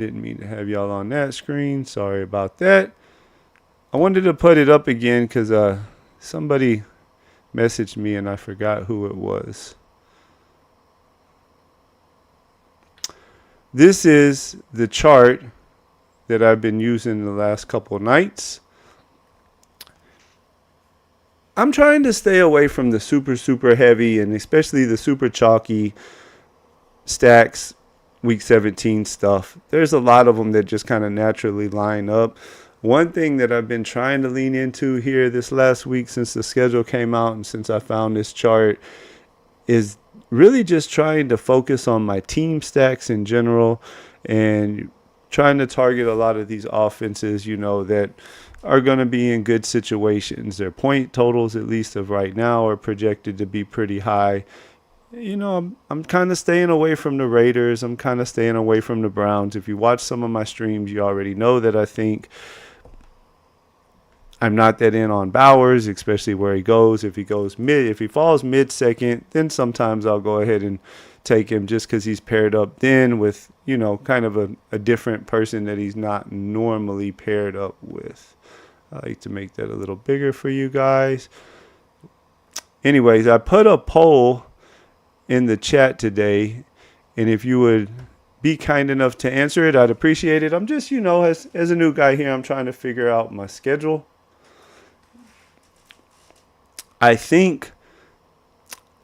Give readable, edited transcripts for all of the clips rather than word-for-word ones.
Didn't mean to have y'all on that screen. Sorry about that. I wanted to put it up again because somebody messaged me and I forgot who it was. This is the chart that I've been using the last couple of nights. I'm trying to stay away from the super heavy and especially the super chalky stacks week 17 stuff. There's a lot of them that just kind of naturally line up. One thing that I've been trying to lean into here this last week since the schedule came out and since I found this chart is really just trying to focus on my team stacks in general and trying to target a lot of these offenses, that are going to be in good situations. Their point totals, at least of right now, are projected to be pretty high. I'm kind of staying away from the Raiders. I'm kind of staying away from the Browns. If you watch some of my streams, you already know that I think I'm not that in on Bowers, especially where he goes. If he falls mid-second, then sometimes I'll go ahead and take him just because he's paired up then with, kind of a different person that he's not normally paired up with. I like to make that a little bigger for you guys. Anyways, I put a poll in the chat today, and if you would be kind enough to answer it, I'd appreciate it. I'm just, as a new guy here, I'm trying to figure out my schedule. I think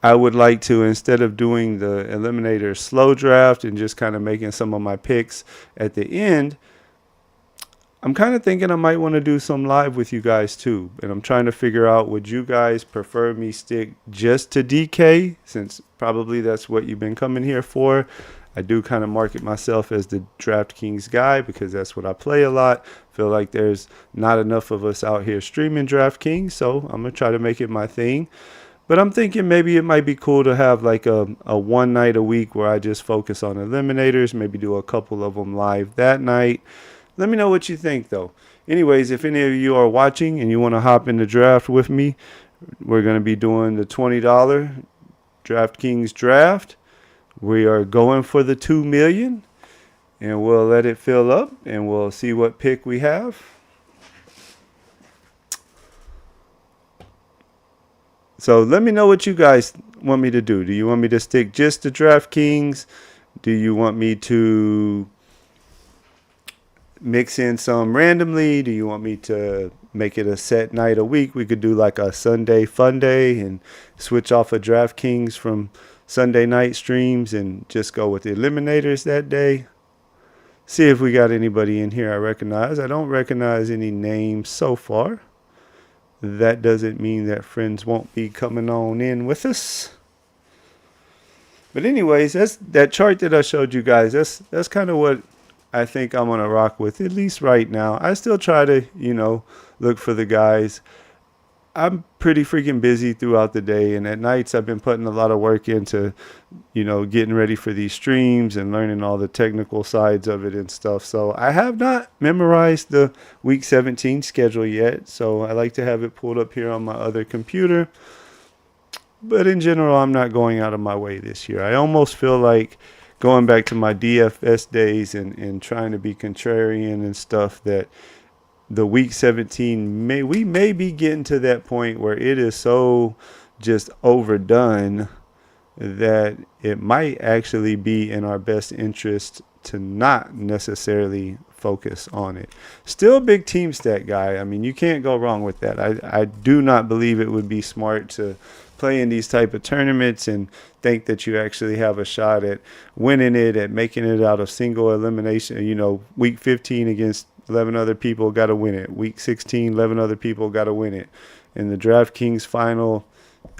I would like to, instead of doing the eliminator slow draft and just kind of making some of my picks at the end, I'm kind of thinking I might want to do some live with you guys too. And I'm trying to figure out, would you guys prefer me stick just to DK, since probably that's what you've been coming here for. I do kind of market myself as the DraftKings guy because that's what I play a lot. Feel like there's not enough of us out here streaming DraftKings, so I'm going to try to make it my thing. But I'm thinking maybe it might be cool to have like a one night a week where I just focus on eliminators, maybe do a couple of them live that night. Let me know what you think, though. Anyways, if any of you are watching and you want to hop in the draft with me, we're going to be doing the $20 DraftKings draft. We are going for the $2 million, and we'll let it fill up, and we'll see what pick we have. So let me know what you guys want me to do. Do you want me to stick just to DraftKings? Do you want me to mix in some randomly? Do you want me to make it a set night a week? We could do like a Sunday fun day and switch off of DraftKings from Sunday night streams and just go with the eliminators that day. See if we got anybody in here I recognize. I don't recognize any names so far. That doesn't mean that friends won't be coming on in with us. But anyways, that's that chart that I showed you guys. That's kind of what I think I'm going to rock with, at least right now. I still try to, look for the guys. I'm pretty freaking busy throughout the day, and at nights I've been putting a lot of work into, getting ready for these streams and learning all the technical sides of it and stuff. So I have not memorized the week 17 schedule yet, so I like to have it pulled up here on my other computer. But in general, I'm not going out of my way this year. I almost feel like going back to my DFS days and trying to be contrarian and stuff, that the week 17 we may be getting to that point where it is so just overdone that it might actually be in our best interest to not necessarily focus on it. Still a big team stat guy. I mean, you can't go wrong with that. I do not believe it would be smart to play in these type of tournaments and think that you actually have a shot at winning it, at making it out of single elimination. Week 15 against 11 other people, got to win it. Week 16, 11 other people, got to win it. In the DraftKings final,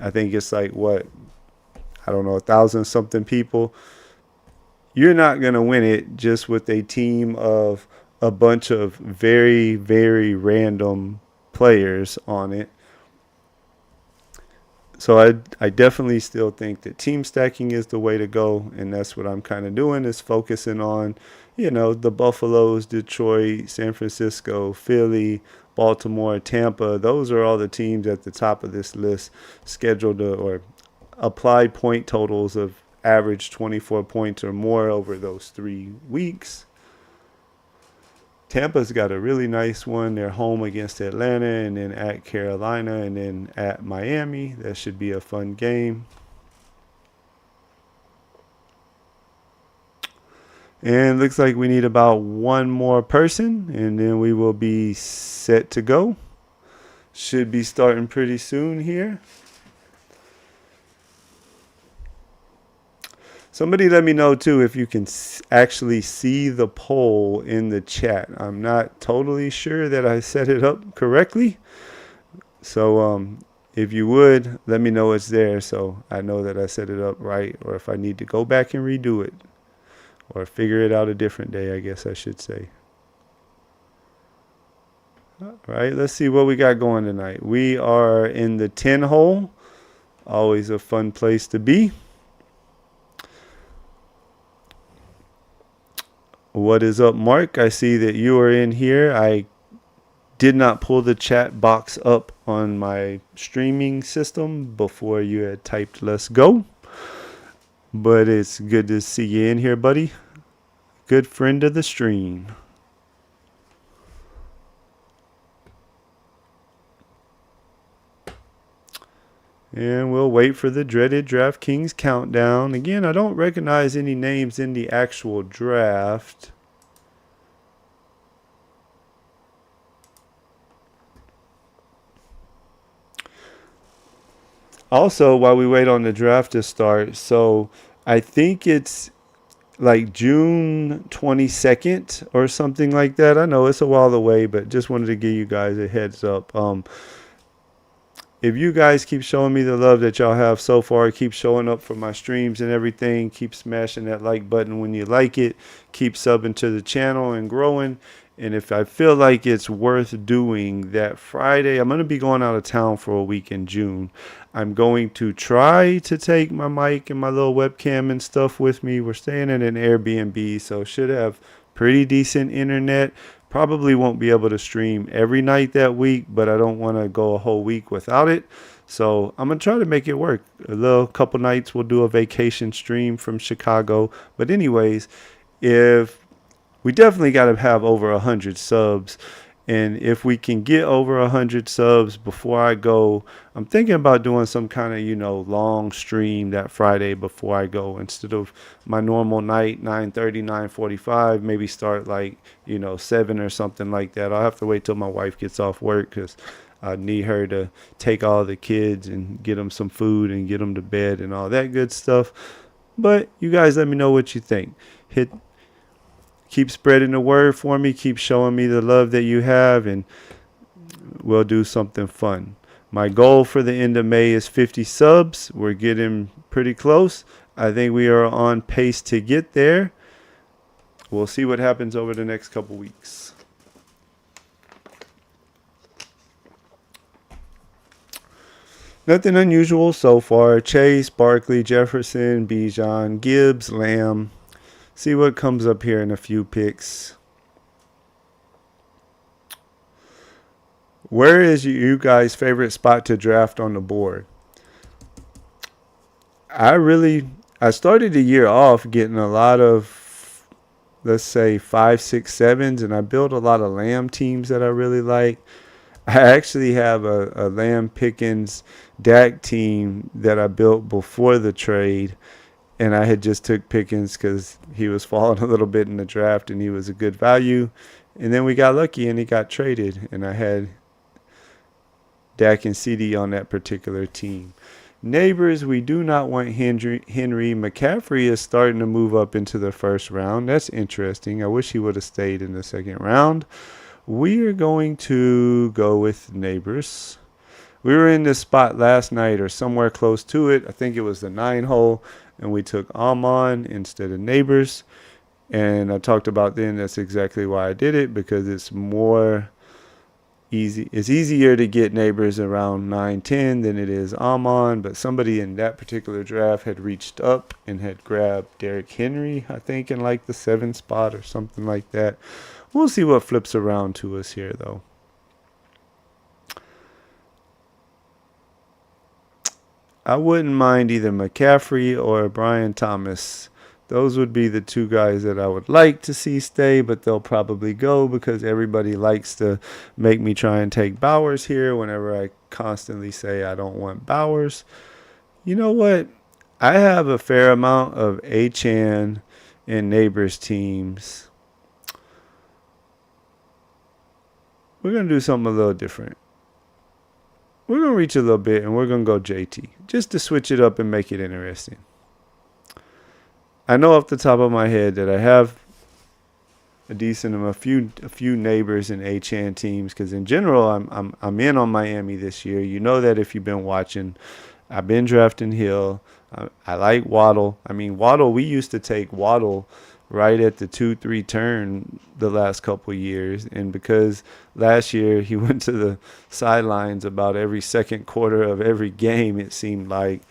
I think it's like, 1,000 something people. You're not going to win it just with a team of a bunch of very, very random players on it. So I definitely still think that team stacking is the way to go, and that's what I'm kind of doing, is focusing on, the Buffaloes, Detroit, San Francisco, Philly, Baltimore, Tampa. Those are all the teams at the top of this list scheduled or applied point totals of average 24 points or more over those 3 weeks. Tampa's got a really nice one. They're home against Atlanta and then at Carolina and then at Miami. That should be a fun game. And looks like we need about one more person and then we will be set to go. Should be starting pretty soon here. Somebody let me know too if you can actually see the poll in the chat. I'm not totally sure that I set it up correctly. So if you would, let me know it's there so I know that I set it up right, or if I need to go back and redo it or figure it out a different day, I guess I should say. All right, let's see what we got going tonight. We are in the 10 hole. Always a fun place to be. What is up, Mark? I see that you are in here. I did not pull the chat box up on my streaming system before you had typed let's go. But it's good to see you in here, buddy. Good friend of the stream. And we'll wait for the dreaded DraftKings countdown. Again, I don't recognize any names in the actual draft. Also, while we wait on the draft to start, so I think it's like June 22nd or something like that. I know it's a while away, but just wanted to give you guys a heads up. If you guys keep showing me the love that y'all have so far, keep showing up for my streams and everything, keep smashing that like button when you like it, keep subbing to the channel and growing. And if I feel like it's worth doing that Friday, I'm going to be going out of town for a week in June. I'm going to try to take my mic and my little webcam and stuff with me. We're staying in an Airbnb, so should have pretty decent internet. Probably won't be able to stream every night that week, but I don't want to go a whole week without it. So I'm going to try to make it work. A little couple nights we'll do a vacation stream from Chicago. But anyways, if we definitely got to have over 100 subs. And if we can get over 100 subs before I go, I'm thinking about doing some kind of, long stream that Friday before I go. Instead of my normal night, 9:30, 9:45, maybe start like, 7 or something like that. I'll have to wait till my wife gets off work because I need her to take all the kids and get them some food and get them to bed and all that good stuff. But you guys let me know what you think. Keep spreading the word for me. Keep showing me the love that you have, and we'll do something fun. My goal for the end of May is 50 subs. We're getting pretty close. I think we are on pace to get there. We'll see what happens over the next couple weeks. Nothing unusual so far. Chase, Barkley, Jefferson, Bijan, Gibbs, Lamb. See what comes up here in a few picks. Where is you guys' favorite spot to draft on the board? I started the year off getting a lot of, let's say, 5, 6, 7s, and I built a lot of Lamb teams that I really like. I actually have a Lamb Pickens Dak team that I built before the trade. And I had just took Pickens because he was falling a little bit in the draft and he was a good value. And then we got lucky and he got traded. And I had Dak and CD on that particular team. Neighbors, we do not want Henry. McCaffrey is starting to move up into the first round. That's interesting. I wish he would have stayed in the second round. We are going to go with Neighbors. We were in this spot last night or somewhere close to it. I think it was the 9 hole. And we took Amon instead of Neighbors. And I talked about then that's exactly why I did it, because it's more easy. It's easier to get Neighbors around 9-10 than it is Amon. But somebody in that particular draft had reached up and had grabbed Derrick Henry, I think, in like the 7 spot or something like that. We'll see what flips around to us here, though. I wouldn't mind either McCaffrey or Brian Thomas Those would be the two guys that I would like to see stay, but they'll probably go because everybody likes to make me try and take Bowers here whenever I constantly say I don't want Bowers. You know what? I have a fair amount of Achan and Neighbors teams. We're going to do something a little different. We're going to reach a little bit and we're going to go JT just to switch it up and make it interesting. I know off the top of my head that I have a few Neighbors and Achan teams because in general I'm in on Miami this year. You know that if you've been watching. I've been drafting Hill. I like Waddle. I mean, Waddle, we used to take Waddle right at the 2-3 turn the last couple of years. And because last year he went to the sidelines about every second quarter of every game, it seemed like,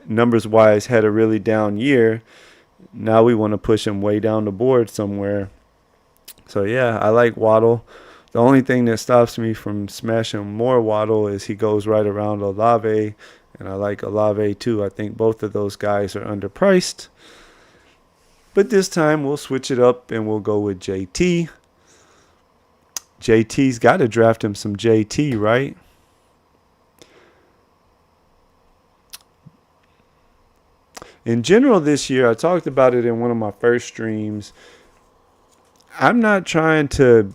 numbers-wise had a really down year. Now we want to push him way down the board somewhere. So, yeah, I like Waddle. The only thing that stops me from smashing more Waddle is he goes right around Olave, and I like Olave too. I think both of those guys are underpriced. But this time we'll switch it up and we'll go with JT. JT's got to draft him some JT, right? In general this year, I talked about it in one of my first streams. I'm not trying to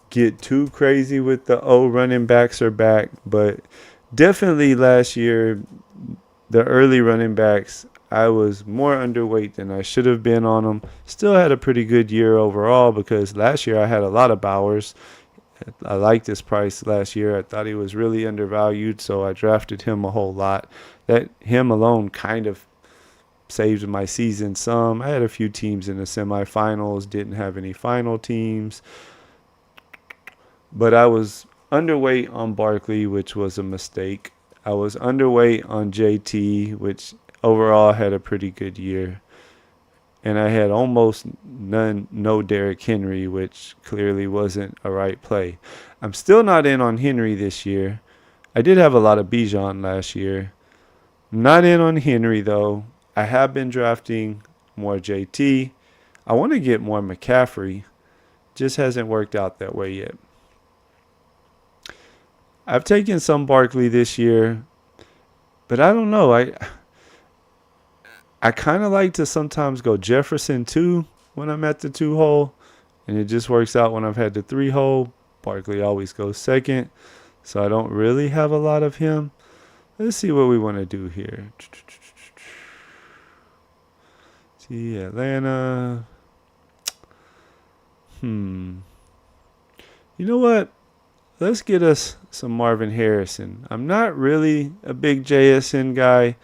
get too crazy with the running backs are back, but definitely last year, the early running backs, I was more underweight than I should have been on them. Still had a pretty good year overall because last year I had a lot of Bowers. I liked his price last year. I thought he was really undervalued, so I drafted him a whole lot. That him alone kind of saved my season some. I had a few teams in the semifinals, didn't have any final teams. But I was underweight on Barkley, which was a mistake. I was underweight on JT, which overall had a pretty good year. And I had almost no Derrick Henry, which clearly wasn't a right play. I'm still not in on Henry this year. I did have a lot of Bijan last year. I'm not in on Henry, though. I have been drafting more JT. I want to get more McCaffrey. Just hasn't worked out that way yet. I've taken some Barkley this year, but I don't know. I kind of like to sometimes go Jefferson too when I'm at the 2-hole, and it just works out when I've had the 3-hole. Barkley always goes second, so I don't really have a lot of him. Let's see what we want to do here. See, Atlanta. You know what? Let's get us some Marvin Harrison. I'm not really a big JSN guy.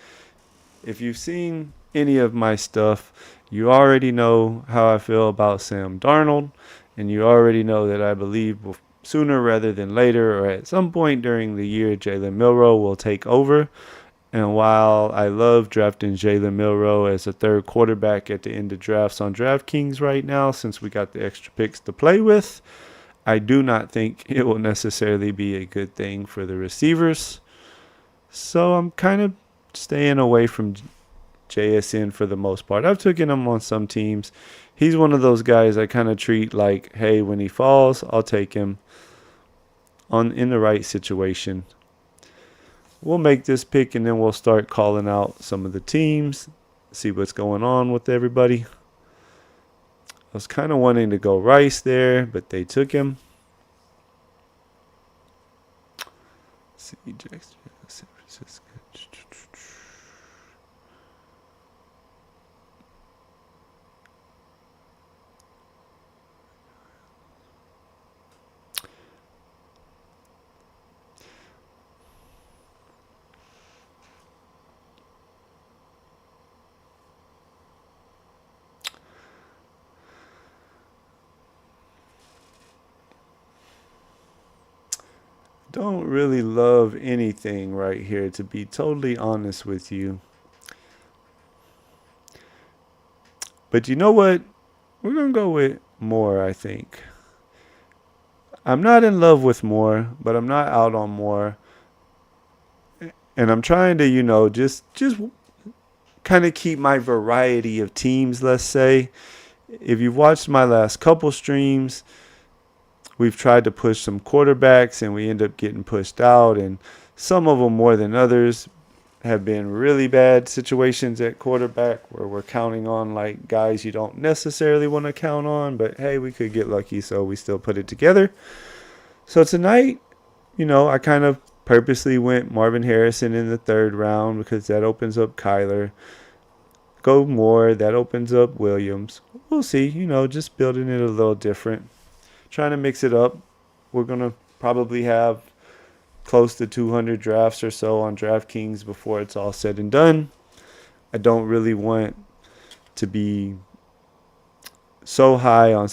If you've seen any of my stuff, you already know how I feel about Sam Darnold, and you already know that I believe sooner rather than later or at some point during the year, Jalen Milroe will take over. And while I love drafting Jalen Milroe as a third quarterback at the end of drafts on DraftKings right now, since we got the extra picks to play with, I do not think it will necessarily be a good thing for the receivers. So I'm kind of staying away from JSN for the most part. I've taken him on some teams. He's one of those guys I kind of treat like, hey, when he falls, I'll take him in the right situation. We'll make this pick and then we'll start calling out some of the teams, see what's going on with everybody. I was kind of wanting to go Rice there, but they took him. Let's see, Jackson, San Francisco. Don't really love anything right here, to be totally honest with you. But you know what? We're going to go with Moore, I think. I'm not in love with Moore, but I'm not out on Moore. And I'm trying to, just kind of keep my variety of teams, let's say. If you've watched my last couple streams, we've tried to push some quarterbacks and we end up getting pushed out, and some of them more than others have been really bad situations at quarterback where we're counting on like guys you don't necessarily want to count on, but hey, we could get lucky, so we still put it together. So tonight, I kind of purposely went Marvin Harrison in the third round because that opens up Kyler. Go Moore, that opens up Williams. We'll see, just building it a little different. Trying to mix it up. We're going to probably have close to 200 drafts or so on DraftKings before it's all said and done. I don't really want to be so high on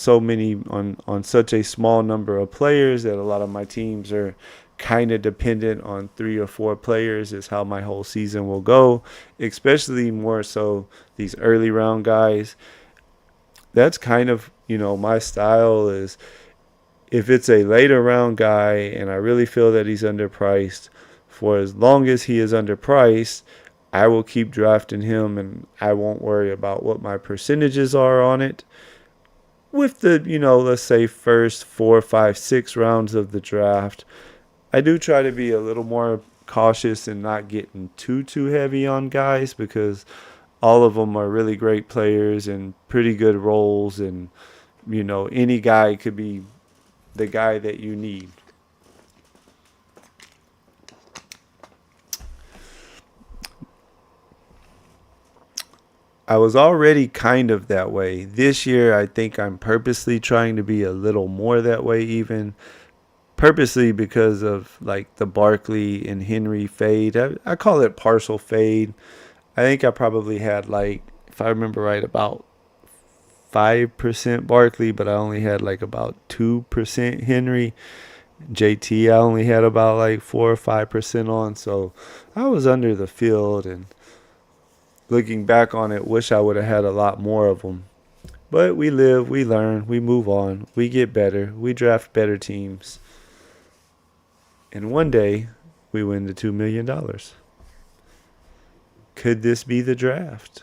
on such a small number of players that a lot of my teams are kind of dependent on 3 or 4 players is how my whole season will go, especially more so these early round guys. That's kind of, my style is if it's a later round guy and I really feel that he's underpriced, for as long as he is underpriced, I will keep drafting him and I won't worry about what my percentages are on it. With the, let's say first 4, 5, 6 rounds of the draft, I do try to be a little more cautious and not getting too heavy on guys because all of them are really great players and pretty good roles, and any guy could be the guy that you need. I was already kind of that way. This year, I think I'm purposely trying to be a little more that way, even purposely because of like the Barkley and Henry fade. I call it partial fade. I think I probably had like, if I remember right, about 5% Barkley, but I only had like about 2% Henry. JT, I only had about like 4 or 5% on, so I was under the field, and looking back on it, wish I would have had a lot more of them. But we live, we learn, we move on, we get better, we draft better teams, and one day we win the $2 million. Could this be the draft?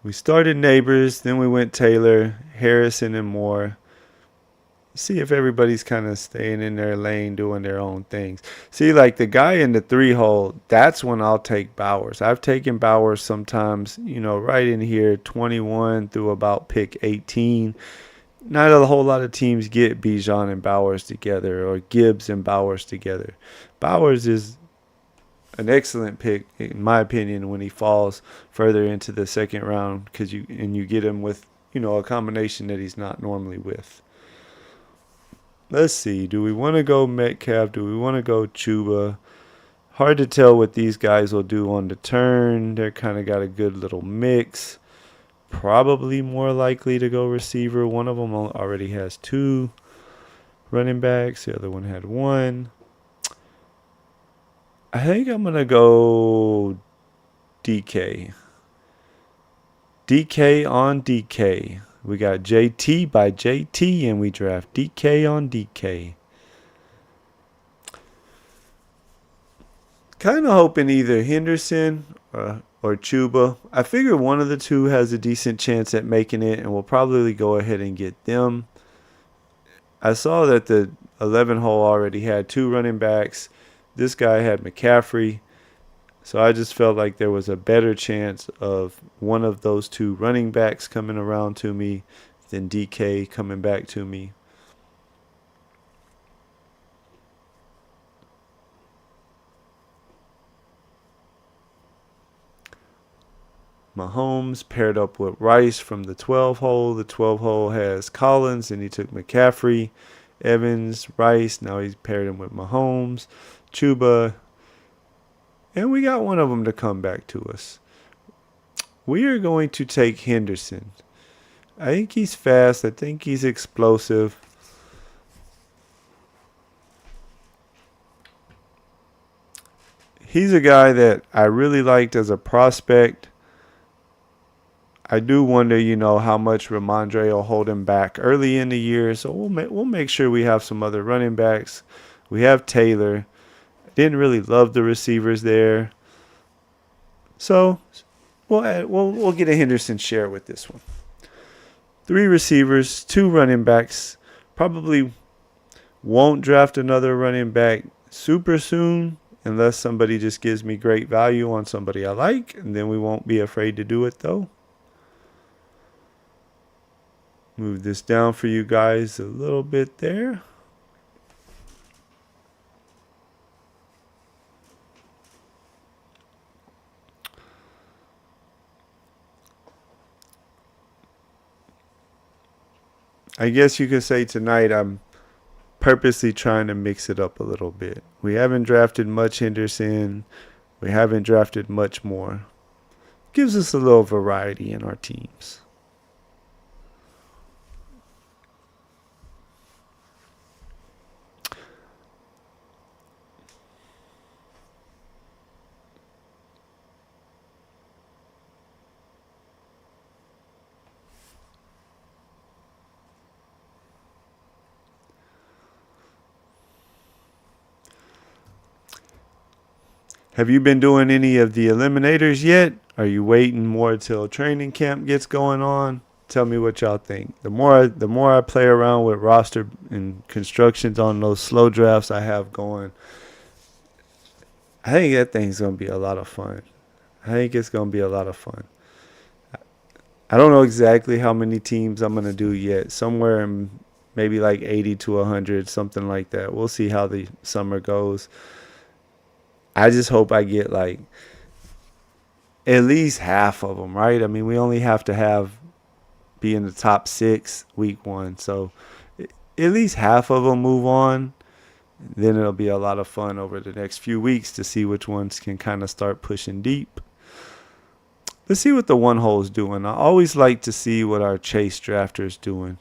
We started Neighbors, then we went Taylor, Harrison, and Moore. See if everybody's kind of staying in their lane, doing their own things. See, like the guy in the 3-hole, that's when I'll take Bowers. I've taken Bowers sometimes, right in here, 21 through about pick 18. Not a whole lot of teams get Bijan and Bowers together, or Gibbs and Bowers together. Bowers is an excellent pick, in my opinion, when he falls further into the second round, because you get him with a combination that he's not normally with. Let's see. Do we want to go Metcalf? Do we want to go Chuba? Hard to tell what these guys will do on the turn. They're kind of got a good little mix. Probably more likely to go receiver. One of them already has 2 running backs. The other one had 1. I think I'm going to go DK. DK on DK. We got JT by JT, and we draft DK on DK. Kind of hoping either Henderson or Chuba. I figure one of the two has a decent chance at making it, and we'll probably go ahead and get them. I saw that the 11 hole already had 2 running backs. This guy had McCaffrey. So I just felt like there was a better chance of one of those 2 running backs coming around to me than DK coming back to me. Mahomes paired up with Rice from the 12 hole. The 12 hole has Collins, and he took McCaffrey, Evans, Rice. Now he's paired him with Mahomes, Chuba, and we got one of them to come back to us. We are going to take Henderson. I think he's fast. I think he's explosive. He's a guy that I really liked as a prospect. I do wonder, how much Ramondre will hold him back early in the year. So we'll make sure we have some other running backs. We have Taylor. Didn't really love the receivers there. So we'll get a Henderson share with this one. 3 receivers, 2 running backs. Probably won't draft another running back super soon unless somebody just gives me great value on somebody I like, and then we won't be afraid to do it though. Move this down for you guys a little bit there. I guess you could say tonight I'm purposely trying to mix it up a little bit. We haven't drafted much Henderson. We haven't drafted much more. Gives us a little variety in our teams. Have you been doing any of the eliminators yet? Are you waiting more till training camp gets going on? Tell me what y'all think. The more I play around with roster and constructions on those slow drafts I have going, I think that thing's gonna be a lot of fun. I think it's gonna be a lot of fun. I don't know exactly how many teams I'm gonna do yet. Somewhere in maybe like 80 to 100, something like that. We'll see how the summer goes. I just hope I get like at least half of them, right? I mean, we only have to be in the top 6 week 1. So at least half of them move on. Then it'll be a lot of fun over the next few weeks to see which ones can kind of start pushing deep. Let's see what the one hole's doing. I always like to see what our chase drafter's doing.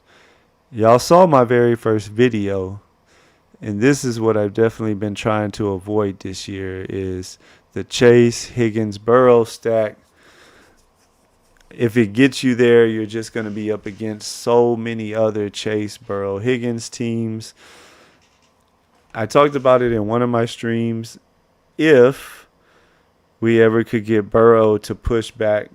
Y'all saw my very first video. And this is what I've definitely been trying to avoid this year is the Chase, Higgins, Burrow stack. If it gets you there, you're just going to be up against so many other Chase, Burrow, Higgins teams. I talked about it in one of my streams. If we ever could get Burrow to push back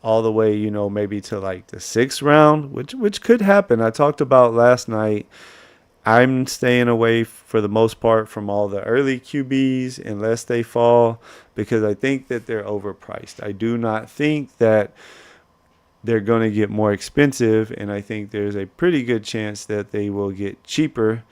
all the way, maybe to like the 6th round, which could happen. I talked about last night. I'm staying away for the most part from all the early QBs unless they fall because I think that they're overpriced. I do not think that they're going to get more expensive, and I think there's a pretty good chance that they will get cheaper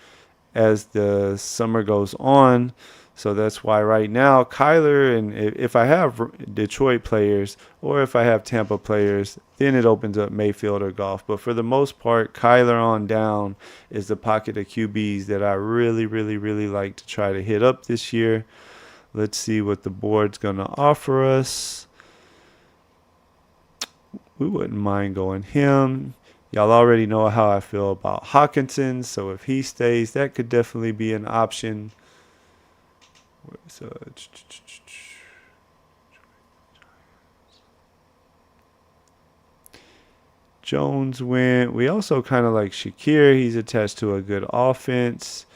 as the summer goes on. So that's why right now Kyler, and if I have Detroit players or if I have Tampa players, then it opens up Mayfield or Goff. But for the most part, Kyler on down is the pocket of QBs that I really, really, really like to try to hit up this year. Let's see what the board's going to offer us. We wouldn't mind going him. Y'all already know how I feel about Hawkinson, so if he stays, that could definitely be an option. Jones went. We also kind of like Shakir. He's attached to a good offense.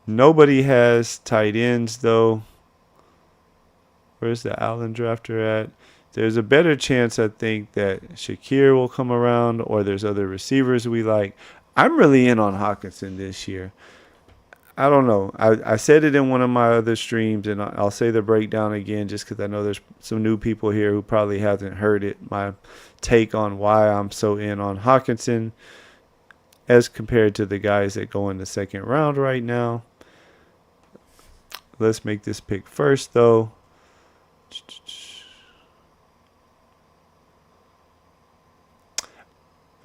Nobody has tight ends, though. Where's the Allen drafter at? There's a better chance, I think, that Shakir will come around or there's other receivers we like. I'm really in on Hawkinson this year. I don't know. I said it in one of my other streams, and I'll say the breakdown again just because I know there's some new people here who probably haven't heard it. My take on why I'm so in on Hawkinson as compared to the guys that go in the 2nd round right now. Let's make this pick first, though.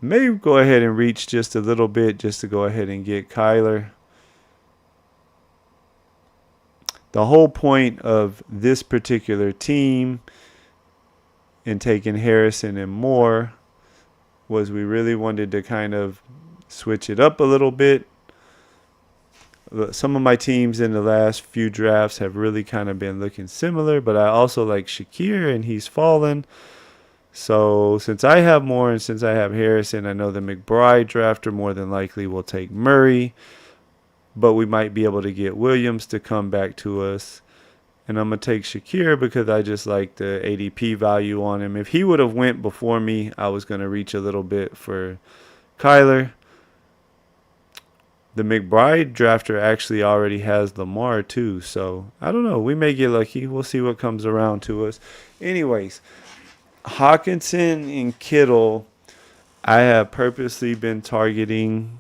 Maybe go ahead and reach just a little bit just to go ahead and get Kyler. The whole point of this particular team in taking Harrison and Moore was we really wanted to kind of switch it up a little bit. Some of my teams in the last few drafts have really kind of been looking similar, but I also like Shakir, and he's fallen. So since I have Moore and since I have Harrison, I know the McBride drafter more than likely will take Murray. but we might be able to get Williams to come back to us. And I'm going to take Shakir because I just like the ADP value on him. If he would have went before me, I was going to reach a little bit for Kyler. The McBride drafter actually already has Lamar too. So I don't know. We may get lucky. We'll see what comes around to us. Anyways, Hawkinson and Kittle, I have purposely been targeting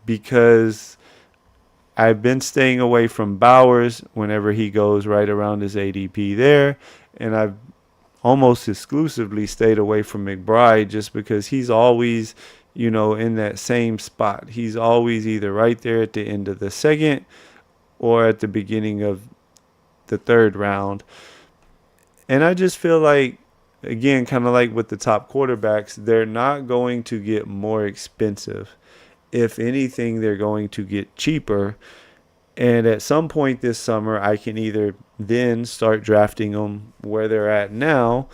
because I've been staying away from Bowers whenever he goes right around his ADP there. And I've almost exclusively stayed away from McBride just because he's always, in that same spot. He's always either right there at the end of the second or at the beginning of the third round. And I just feel like, again, kind of like with the top quarterbacks, they're not going to get more expensive. If anything, they're going to get cheaper. And at some point this summer, I can either then start drafting them where they're at now,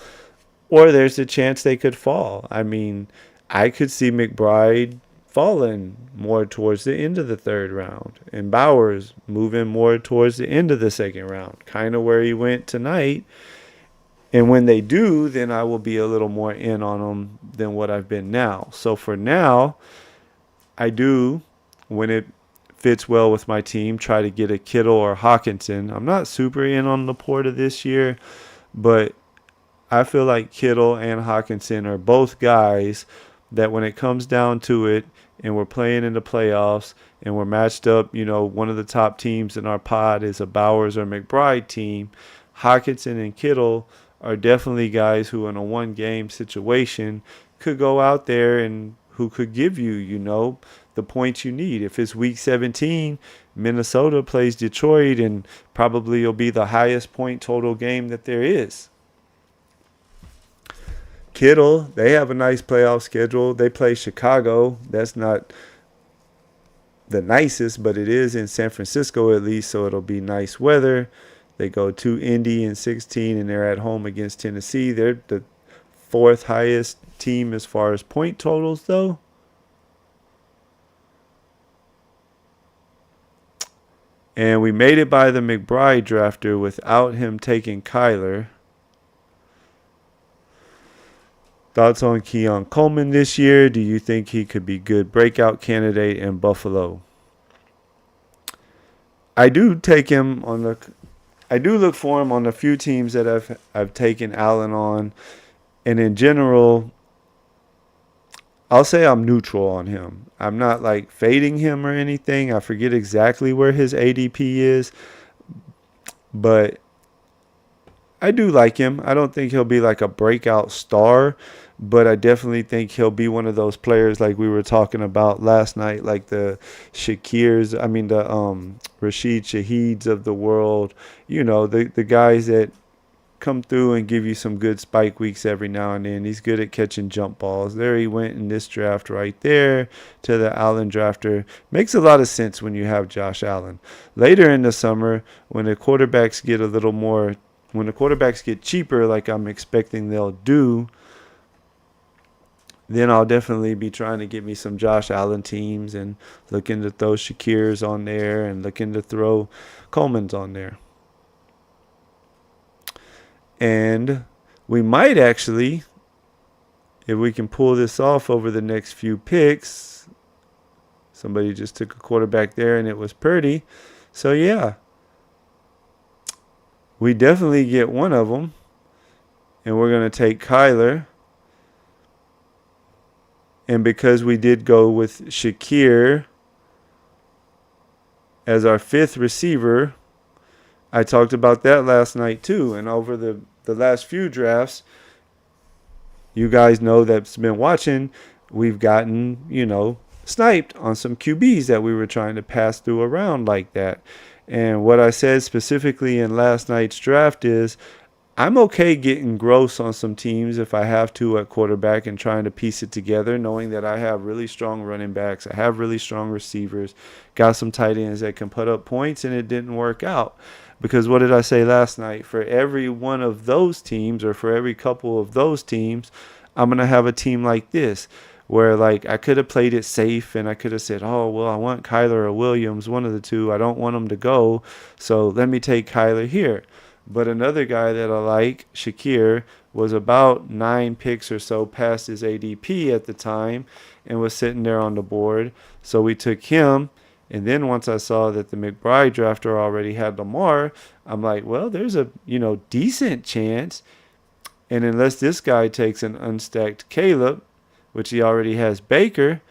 or there's a chance they could fall. I mean, I could see McBride falling more towards the end of the third round and Bowers moving more towards the end of the second round, kind of where he went tonight. And when they do, then I will be a little more in on them than what I've been now. So for now, I do, when it fits well with my team, try to get a Kittle or Hawkinson. I'm not super in on Laporta this year, but I feel like Kittle and Hawkinson are both guys that when it comes down to it and we're playing in the playoffs and we're matched up, one of the top teams in our pod is a Bowers or McBride team, Hawkinson and Kittle are definitely guys who in a one-game situation could go out there and who could give you, the points you need. If it's week 17, Minnesota plays Detroit and probably will be the highest point total game that there is. Kittle, they have a nice playoff schedule. They play Chicago. That's not the nicest, but it is in San Francisco at least, so it'll be nice weather. They go to Indy in 16, and they're at home against Tennessee. They're the fourth highest team as far as point totals, though. And we made it by the McBride drafter without him taking Kyler. Thoughts on Keon Coleman this year? Do you think he could be good breakout candidate in Buffalo? I do take him on the. I do look for him on a few teams that I've taken Allen on, and in general, I'll say I'm neutral on him. I'm not like fading him or anything. I forget exactly where his ADP is, but I do like him. I don't think he'll be like a breakout star, but I definitely think he'll be one of those players like we were talking about last night, like the Rashid Shaheeds of the world, the guys that come through and give you some good spike weeks every now and then. He's good at catching jump balls. There he went in this draft right there to the Allen drafter. Makes a lot of sense when you have Josh Allen. Later in the summer, when the quarterbacks get cheaper, like I'm expecting they'll do, then I'll definitely be trying to get me some Josh Allen teams and looking to throw Shakir's on there and looking to throw Coleman's on there. And we might actually, if we can pull this off over the next few picks, somebody just took a quarterback there and it was Purdy. So, yeah, we definitely get one of them. And we're going to take Kyler. And because we did go with Shakir as our fifth receiver, I talked about that last night too. And over the last few drafts, you guys know that's been watching, we've gotten, sniped on some QBs that we were trying to pass through around like that. And what I said specifically in last night's draft is I'm okay getting gross on some teams if I have to at quarterback and trying to piece it together, knowing that I have really strong running backs, I have really strong receivers, got some tight ends that can put up points, and it didn't work out. Because what did I say last night? For every one of those teams or for every couple of those teams, I'm going to have a team like this where like I could have played it safe and I could have said, oh, well, I want Kyler or Williams, one of the two. I don't want them to go. So let me take Kyler here. But another guy that I like, Shakir, was about 9 picks or so past his ADP at the time and was sitting there on the board. So we took him. And then once I saw that the McBride drafter already had Lamar, I'm like, well, there's a, decent chance. And unless this guy takes an unstacked Caleb, which he already has Baker,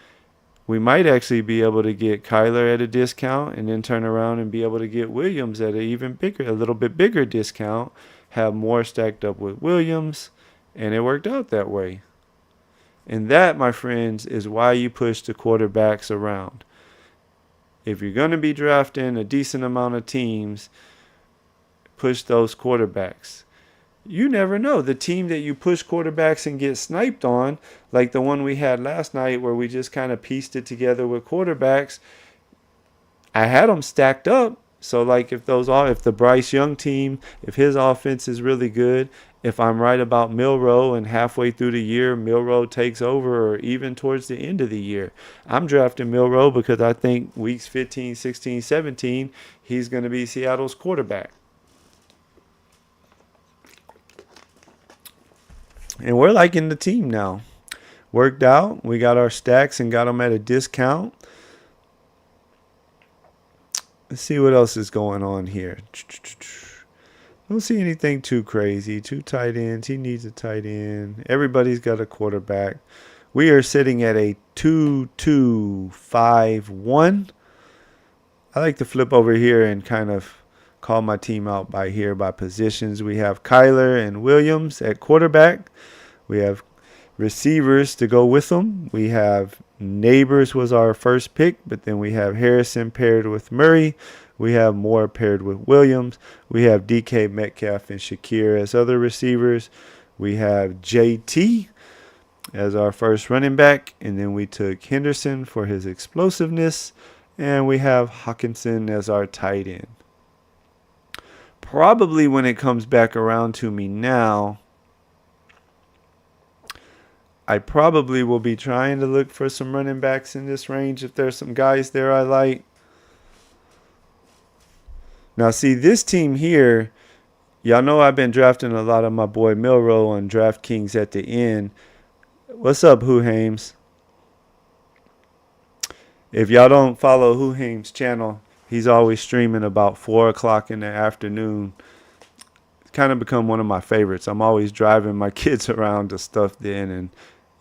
we might actually be able to get Kyler at a discount and then turn around and be able to get Williams at a little bit bigger discount, have more stacked up with Williams, and it worked out that way. And that, my friends, is why you push the quarterbacks around. If you're going to be drafting a decent amount of teams, push those quarterbacks. You never know. The team that you push quarterbacks and get sniped on, like the one we had last night where we just kind of pieced it together with quarterbacks, I had them stacked up. So like if the Bryce Young team, if his offense is really good, if I'm right about Milroe and halfway through the year Milroe takes over, or even towards the end of the year, I'm drafting Milroe because I think weeks 15, 16, 17, he's going to be Seattle's quarterback. And we're liking the team now. Worked out. We got our stacks and got them at a discount. Let's see what else is going on here. Don't see anything too crazy. 2 tight ends. He needs a tight end. Everybody's got a quarterback. We are sitting at a 2-2-5-1. I like to flip over here and kind of call my team out by positions. We have Kyler and Williams at quarterback. We have receivers to go with them. We have Neighbors was our first pick, but then we have Harrison paired with Murray. We have Moore paired with Williams. We have DK Metcalf and Shakir as other receivers. We have JT as our first running back, and then we took Henderson for his explosiveness, and we have Hawkinson as our tight end. Probably when it comes back around to me now, I probably will be trying to look for some running backs in this range if there's some guys there I like. Now, see, this team here, y'all know I've been drafting a lot of my boy Milroe on DraftKings at the end. What's up, Who Hames? If y'all don't follow Who Hames' channel, he's always streaming about 4 o'clock in the afternoon. It's kind of become one of my favorites. I'm always driving my kids around to stuff then, and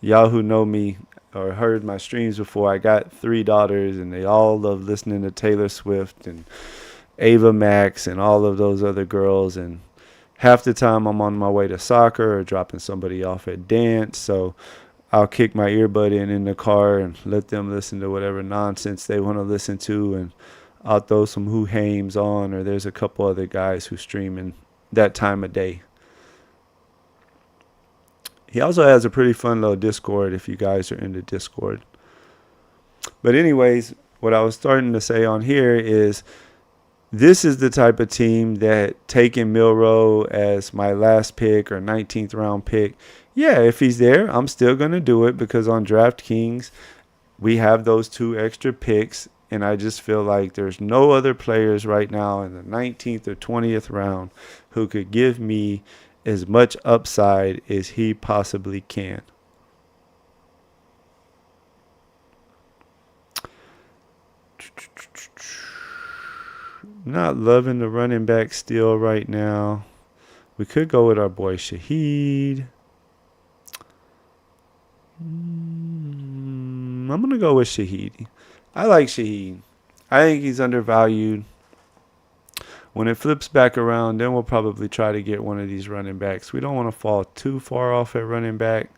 y'all who know me or heard my streams before, I got 3 daughters, and they all love listening to Taylor Swift and Ava Max and all of those other girls. And half the time I'm on my way to soccer or dropping somebody off at dance. So I'll kick my earbud in the car and let them listen to whatever nonsense they want to listen to. And I'll throw some Who Hames on, or there's a couple other guys who stream in that time of day. He also has a pretty fun little Discord if you guys are into Discord. But anyways, what I was starting to say on here is this is the type of team that taking Milroe as my last pick or 19th round pick, yeah, if he's there, I'm still going to do it because on DraftKings, we have those 2 extra picks. And I just feel like there's no other players right now in the 19th or 20th round who could give me as much upside as he possibly can. Not loving the running back still right now. We could go with our boy Shaheed. I'm going to go with Shaheed. I like Shaheed. I think he's undervalued. When it flips back around, then we'll probably try to get one of these running backs. We don't want to fall too far off at running back.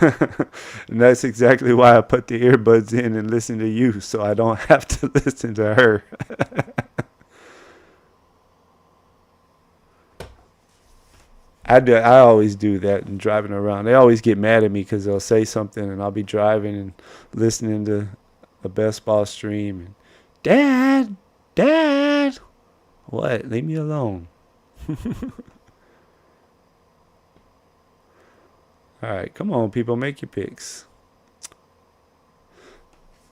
And that's exactly why I put the earbuds in and listen to you, so I don't have to listen to her. I always do that and driving around. They always get mad at me because they'll say something and I'll be driving and listening to a best ball stream. And, Dad, what? Leave me alone. All right, come on, people, make your picks.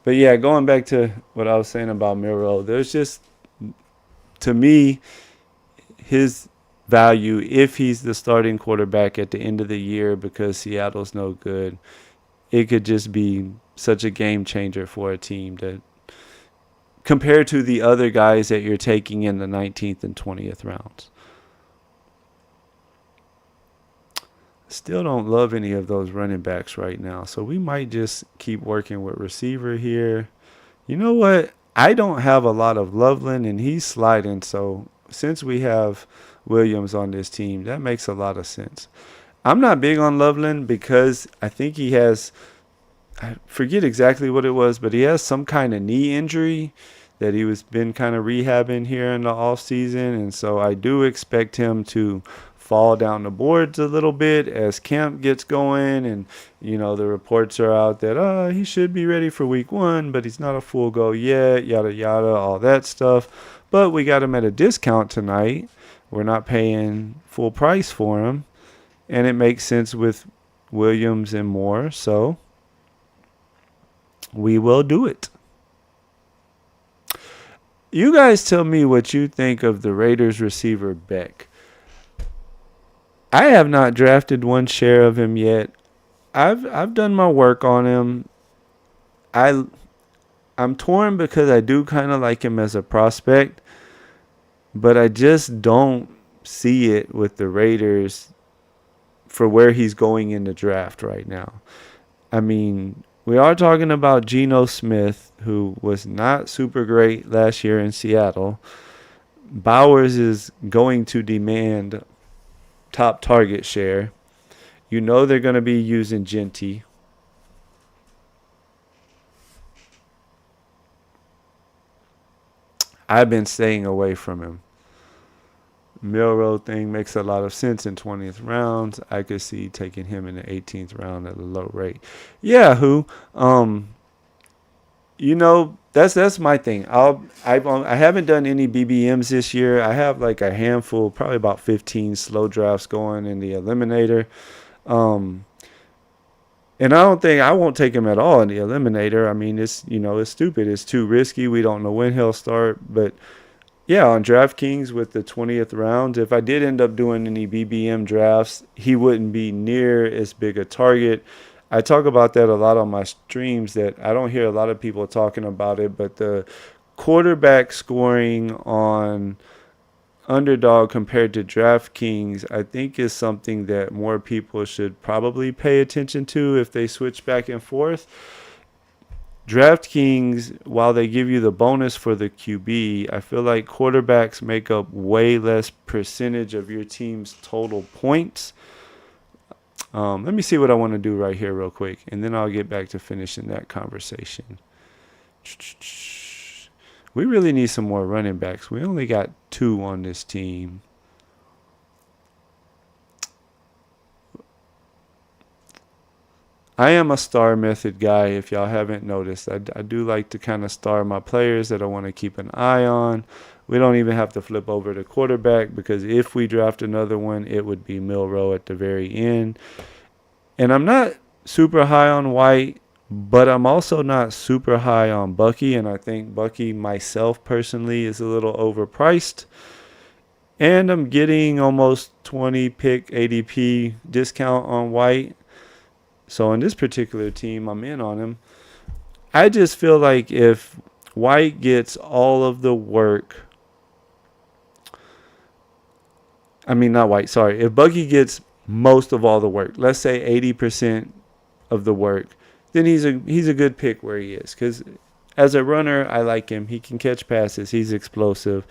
But yeah, going back to what I was saying about Miro, there's just, to me, his value, if he's the starting quarterback at the end of the year because Seattle's no good, it could just be such a game changer for a team that compared to the other guys that you're taking in the 19th and 20th rounds. Still don't love any of those running backs right now, so we might just keep working with receiver here. You know what? I don't have a lot of Loveland, and he's sliding, so since we have Williams on this team, that makes a lot of sense. I'm not big on Loveland because I think he has, I forget exactly what it was, but he has some kind of knee injury that he was been kind of rehabbing here in the off season, and so I do expect him to fall down the boards a little bit as camp gets going, and the reports are out that he should be ready for week 1, but he's not a full go yet, yada yada, all that stuff. But we got him at a discount tonight. We're not paying full price for him, and it makes sense with Williams and more, so we will do it. You guys tell me what you think of the Raiders receiver Beck. I have not drafted one share of him yet. I've done my work on him. I'm torn because I do kind of like him as a prospect, but I just don't see it with the Raiders for where he's going in the draft right now. I mean, we are talking about Geno Smith, who was not super great last year in Seattle. Bowers is going to demand top target share. They're going to be using Genty. I've been staying away from him. Milrow thing makes a lot of sense in 20th rounds. I could see taking him in the 18th round at a low rate. Yeah, that's my thing. I haven't done any BBMs this year. I have like a handful, probably about 15 slow drafts going in the eliminator. And I won't take him at all in the eliminator. I mean, it's stupid. It's too risky. We don't know when he'll start, but yeah, on DraftKings with the 20th round, if I did end up doing any BBM drafts, he wouldn't be near as big a target. I talk about that a lot on my streams that I don't hear a lot of people talking about it, but the quarterback scoring on Underdog compared to DraftKings, I think is something that more people should probably pay attention to if they switch back and forth. DraftKings, while they give you the bonus for the QB, I feel like quarterbacks make up way less percentage of your team's total points. Let me see what I want to do right here real quick, and then I'll get back to finishing that conversation. We really need some more running backs. We only got 2 on this team. I am a star method guy, if y'all haven't noticed. I do like to kind of star my players that I want to keep an eye on. We don't even have to flip over to quarterback because if we draft another one, it would be Milrow at the very end. And I'm not super high on White, but I'm also not super high on Bucky, and I think Bucky myself personally is a little overpriced. And I'm getting almost 20 pick ADP discount on White. So in this particular team, I'm in on him. I just feel like if White gets all of the work, not White, sorry. If Bucky gets most of all the work, let's say 80% of the work, then he's a good pick where he is. Because as a runner, I like him. He can catch passes. He's explosive.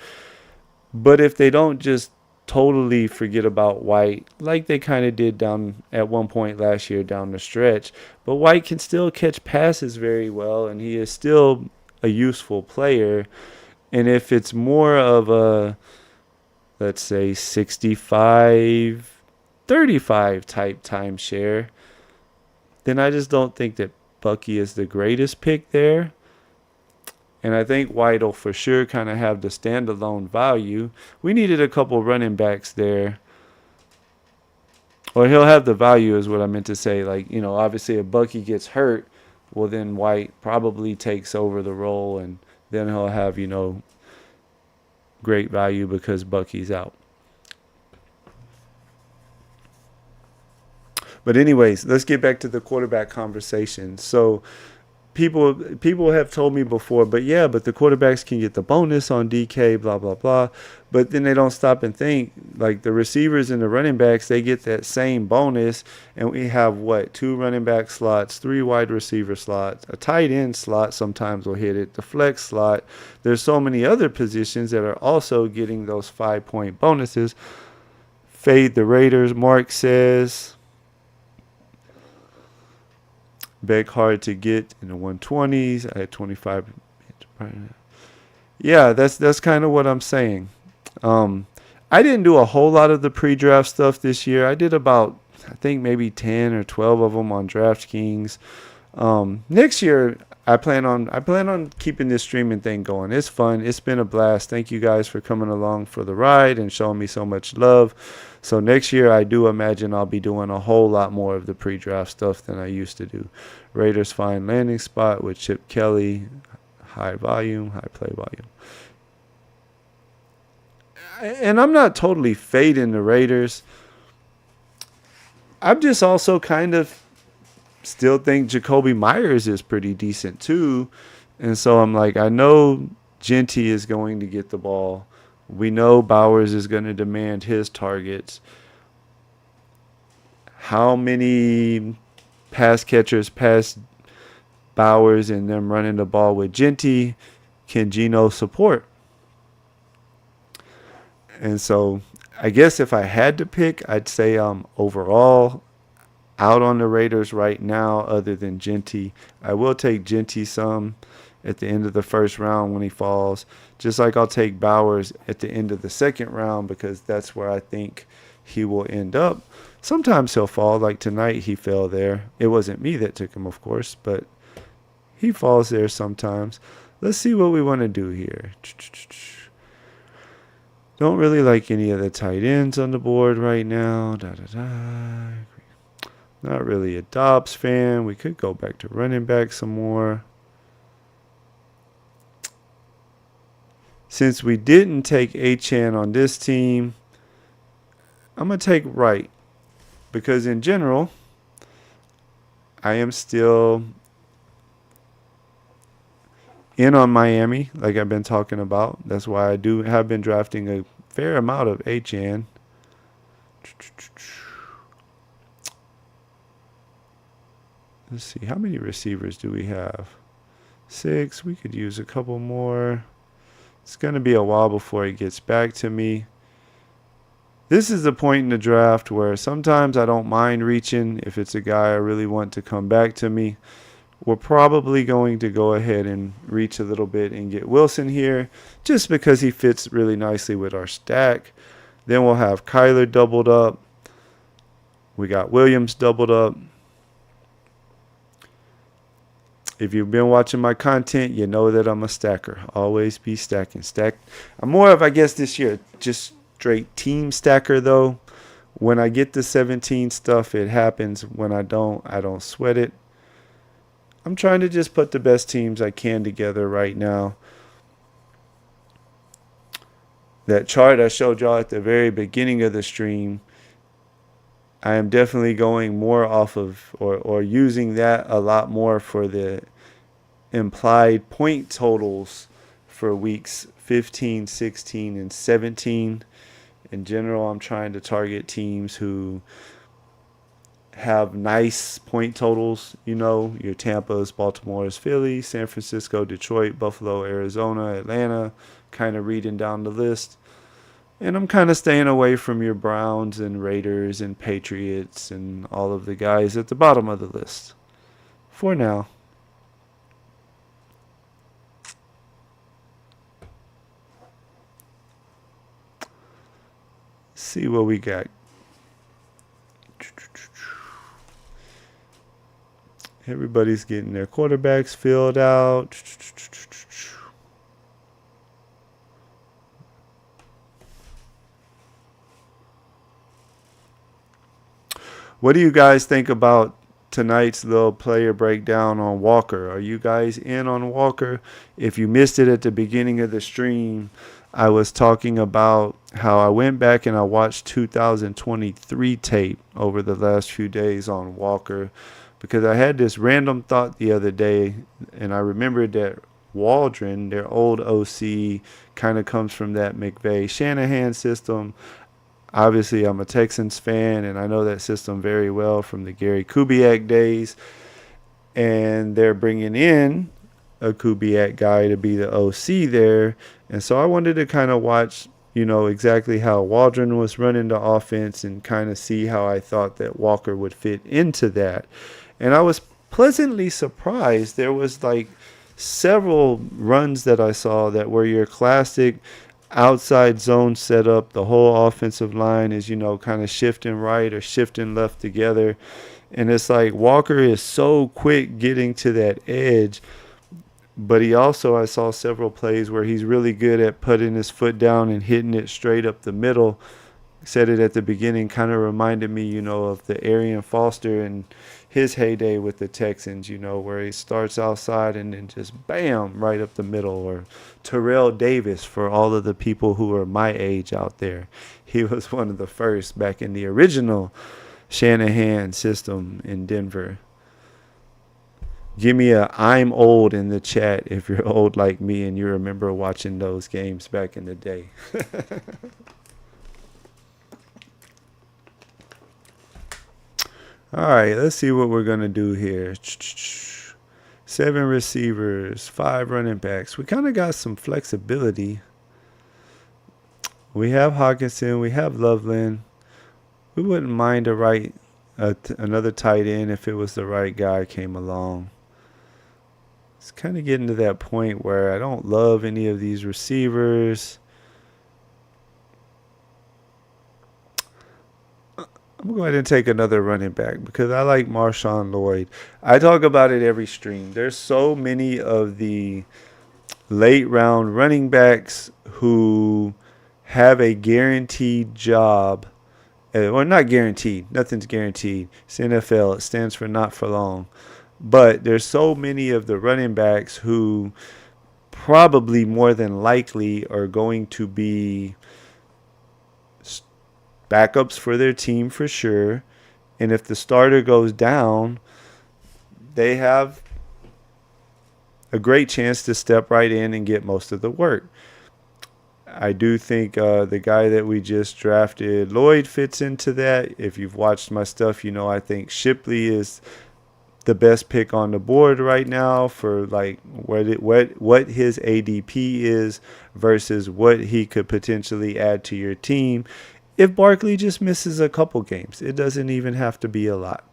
But if they don't just totally forget about White, like they kind of did down at one point last year down the stretch, but White can still catch passes very well, and he is still a useful player. And if it's more of a, let's say, 65-35 type timeshare, then I just don't think that Bucky is the greatest pick there. And I think White will for sure kind of have the standalone value. We needed a couple running backs there. Or he'll have the value is what I meant to say. Like, obviously if Bucky gets hurt, well then White probably takes over the role, and then he'll have, great value because Bucky's out. But anyways, let's get back to the quarterback conversation. So people have told me before, but the quarterbacks can get the bonus on DK, blah blah blah. But then they don't stop and think, like the receivers and the running backs, they get that same bonus, and we have what, 2 running back slots, 3 wide receiver slots, a tight end slot sometimes will hit it, the flex slot. There's so many other positions that are also getting those 5-point bonuses. Fade the Raiders, Mark says. Beck hard to get in the 120s. I had 25. Yeah, that's kind of what I'm saying. I didn't do a whole lot of the pre-draft stuff this year. I did about, I think maybe 10 or 12 of them on DraftKings. Next year I plan on keeping this streaming thing going. It's fun. It's been a blast. Thank you guys for coming along for the ride and showing me so much love. So next year I do imagine I'll be doing a whole lot more of the pre-draft stuff than I used to do. Raiders find landing spot with Chip Kelly. High volume, high play volume. And I'm not totally fading the Raiders. I'm just also kind of still think Jacoby Myers is pretty decent too. And so I'm like, I know Genty is going to get the ball. We know Bowers is going to demand his targets. How many pass catchers past Bowers and them running the ball with Genty can Geno support? And so I guess if I had to pick, I'd say overall out on the Raiders right now other than Genty. I will take Genty some at the end of the first round when he falls, just like I'll take Bowers at the end of the second round because that's where I think he will end up. Sometimes he'll fall, like tonight he fell there. It wasn't me that took him, of course, but he falls there sometimes. Let's see what we want to do here. Don't really like any of the tight ends on the board right now. Not really a Dobbs fan. We could go back to running back some more. Since we didn't take Achane on this team, I'm going to take Wright. Because in general, I am still in on Miami, like I've been talking about. That's why I have been drafting a fair amount of Achane. Let's see, how many receivers do we have? 6. We could use a couple more. It's going to be a while before he gets back to me. This is the point in the draft where sometimes I don't mind reaching if it's a guy I really want to come back to me. We're probably going to go ahead and reach a little bit and get Wilson here just because he fits really nicely with our stack. Then we'll have Kyler doubled up. We got Williams doubled up. If you've been watching my content, you know that I'm a stacker. Always be stacking. I'm more of, I guess, this year, just straight team stacker, though. When I get the 17 stuff, it happens. When I don't sweat it. I'm trying to just put the best teams I can together right now. That chart I showed y'all at the very beginning of the stream, I am definitely going more off of or using that a lot more for the implied point totals for weeks 15, 16, and 17. In general, I'm trying to target teams who have nice point totals, your Tampa's, Baltimore's, Philly, San Francisco, Detroit, Buffalo, Arizona, Atlanta, kind of reading down the list. And I'm kind of staying away from your Browns and Raiders and Patriots and all of the guys at the bottom of the list. For now. See what we got. Everybody's getting their quarterbacks filled out. What do you guys think about tonight's little player breakdown on Walker? Are you guys in on Walker? If you missed it at the beginning of the stream, I was talking about how I went back and I watched 2023 tape over the last few days on Walker because I had this random thought the other day, and I remembered that Waldron, their old OC, kind of comes from that McVay Shanahan system. Obviously, I'm a Texans fan, and I know that system very well from the Gary Kubiak days. And they're bringing in a Kubiak guy to be the OC there. And so I wanted to kind of watch, exactly how Waldron was running the offense and kind of see how I thought that Walker would fit into that. And I was pleasantly surprised. There was like several runs that I saw that were your classic outside zone setup. The whole offensive line is, kind of shifting right or shifting left together. And it's like Walker is so quick getting to that edge. But he also, I saw several plays where he's really good at putting his foot down and hitting it straight up the middle. Said it at the beginning, kind of reminded me, of the Arian Foster and his heyday with the Texans, where he starts outside and then just bam, right up the middle. Or Terrell Davis for all of the people who are my age out there. He was one of the first back in the original Shanahan system in Denver. Give me a I'm old in the chat if you're old like me and you remember watching those games back in the day. All right, let's see what we're going to do here. 7 receivers, 5 running backs. We kind of got some flexibility. We have Hawkinson. We have Loveland. We wouldn't mind another tight end if it was the right guy came along. It's kind of getting to that point where I don't love any of these receivers. I'm going to go ahead and take another running back because I like Marshawn Lloyd. I talk about it every stream. There's so many of the late round running backs who have a guaranteed job. Or not guaranteed. Nothing's guaranteed. It's NFL. It stands for not for long. But there's so many of the running backs who probably more than likely are going to be backups for their team for sure. And if the starter goes down, they have a great chance to step right in and get most of the work. I do think the guy that we just drafted, Lloyd, fits into that. If you've watched my stuff, I think Shipley is the best pick on the board right now for like what his ADP is versus what he could potentially add to your team. If Barkley just misses a couple games, it doesn't even have to be a lot.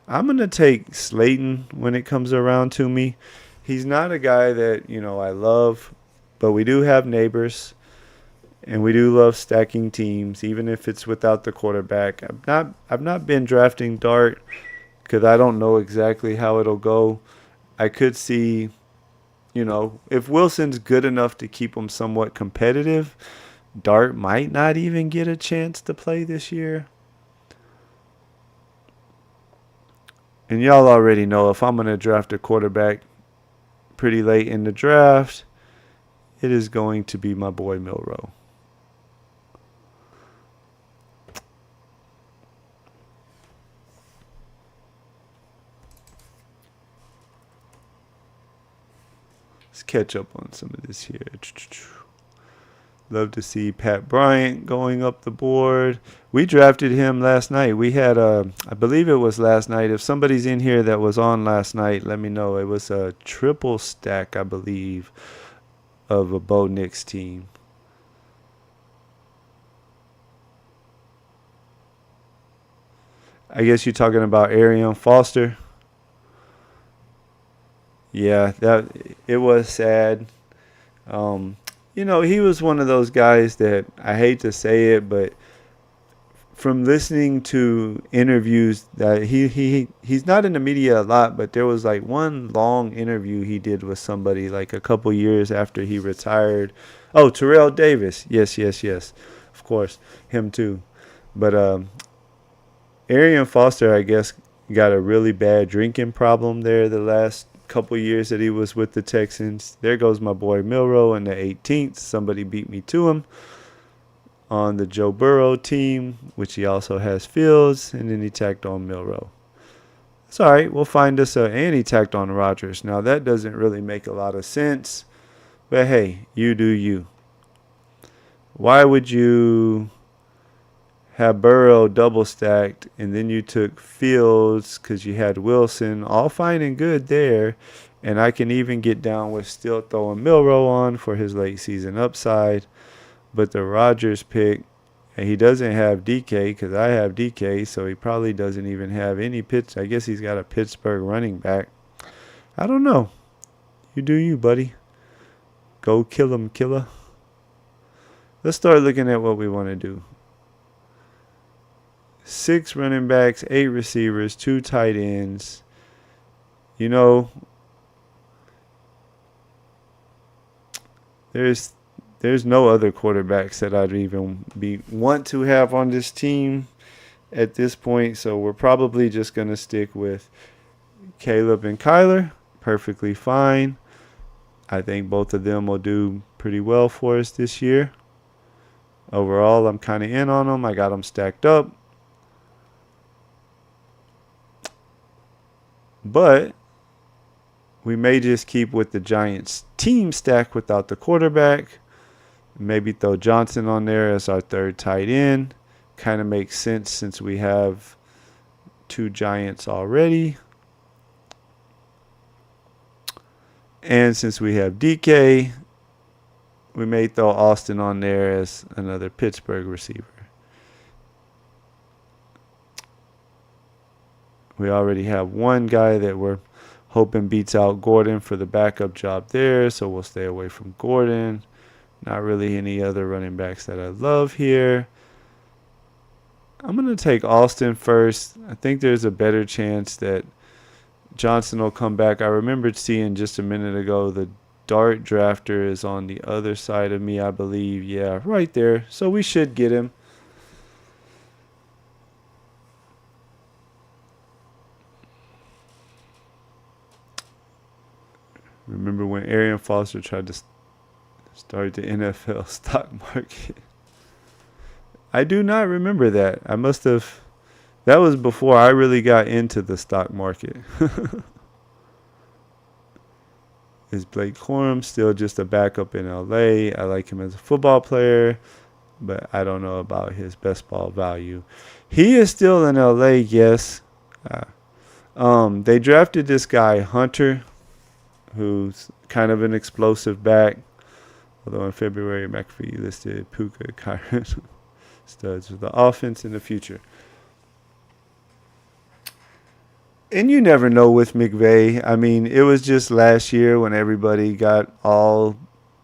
I'm going to take Slayton when it comes around to me. He's not a guy that, I love, but we do have neighbors. And we do love stacking teams, even if it's without the quarterback. I've not been drafting Dart because I don't know exactly how it'll go. I could see, if Wilson's good enough to keep him somewhat competitive, Dart might not even get a chance to play this year. And y'all already know if I'm going to draft a quarterback pretty late in the draft, it is going to be my boy Milroe. Let's catch up on some of this here. Love to see Pat Bryant going up the board. We drafted him last night. We had I believe it was last night. If somebody's in here that was on last night, let me know. It was a triple stack, I believe, of a Bo Nix team. I guess you're talking about Arian Foster. Yeah, that it was sad. He was one of those guys that I hate to say it, but from listening to interviews that he's not in the media a lot, but there was like one long interview he did with somebody like a couple years after he retired. Oh, Terrell Davis. Yes. Of course, him too. But Arian Foster, I guess, got a really bad drinking problem there the last couple years that he was with the Texans. There goes my boy Milroe in the 18th. Somebody beat me to him on the Joe Burrow team, which he also has Fields, and then he tacked on Milroe. It's all right. We'll find us and he tacked on Rodgers. Now, that doesn't really make a lot of sense, but hey, you do you. Why would you have Burrow double stacked and then you took Fields because you had Wilson? All fine and good there. And I can even get down with still throwing Milroe on for his late season upside. But the Rodgers pick, and he doesn't have DK because I have DK, so he probably doesn't even have any pitch. I guess he's got a Pittsburgh running back. I don't know. You do you, buddy. Go kill him, killer. Let's start looking at what we want to do. 6 running backs, 8 receivers, 2 tight ends. You know, there's no other quarterbacks that I'd even want to have on this team at this point. So we're probably just going to stick with Caleb and Kyler. Perfectly fine. I think both of them will do pretty well for us this year. Overall, I'm kind of in on them. I got them stacked up. But we may just keep with the Giants team stack without the quarterback. Maybe throw Johnson on there as our third tight end. Kind of makes sense since we have 2 Giants already. And since we have DK, we may throw Austin on there as another Pittsburgh receiver. We already have one guy that we're hoping beats out Gordon for the backup job there, so we'll stay away from Gordon. Not really any other running backs that I love here. I'm going to take Austin first. I think there's a better chance that Johnson will come back. I remembered seeing just a minute ago the Dart drafter is on the other side of me, I believe. Yeah, right there. So we should get him. Remember when Arian Foster tried to start the NFL stock market? I do not remember that. I must have. That was before I really got into the stock market. Is Blake Corum still just a backup in LA? I like him as a football player, but I don't know about his best ball value. He is still in LA, yes. They drafted this guy, Hunter, who's kind of an explosive back. Although in February, McAfee listed Puka, Kyron studs with the offense in the future. And you never know with McVay. I mean, it was just last year when everybody got all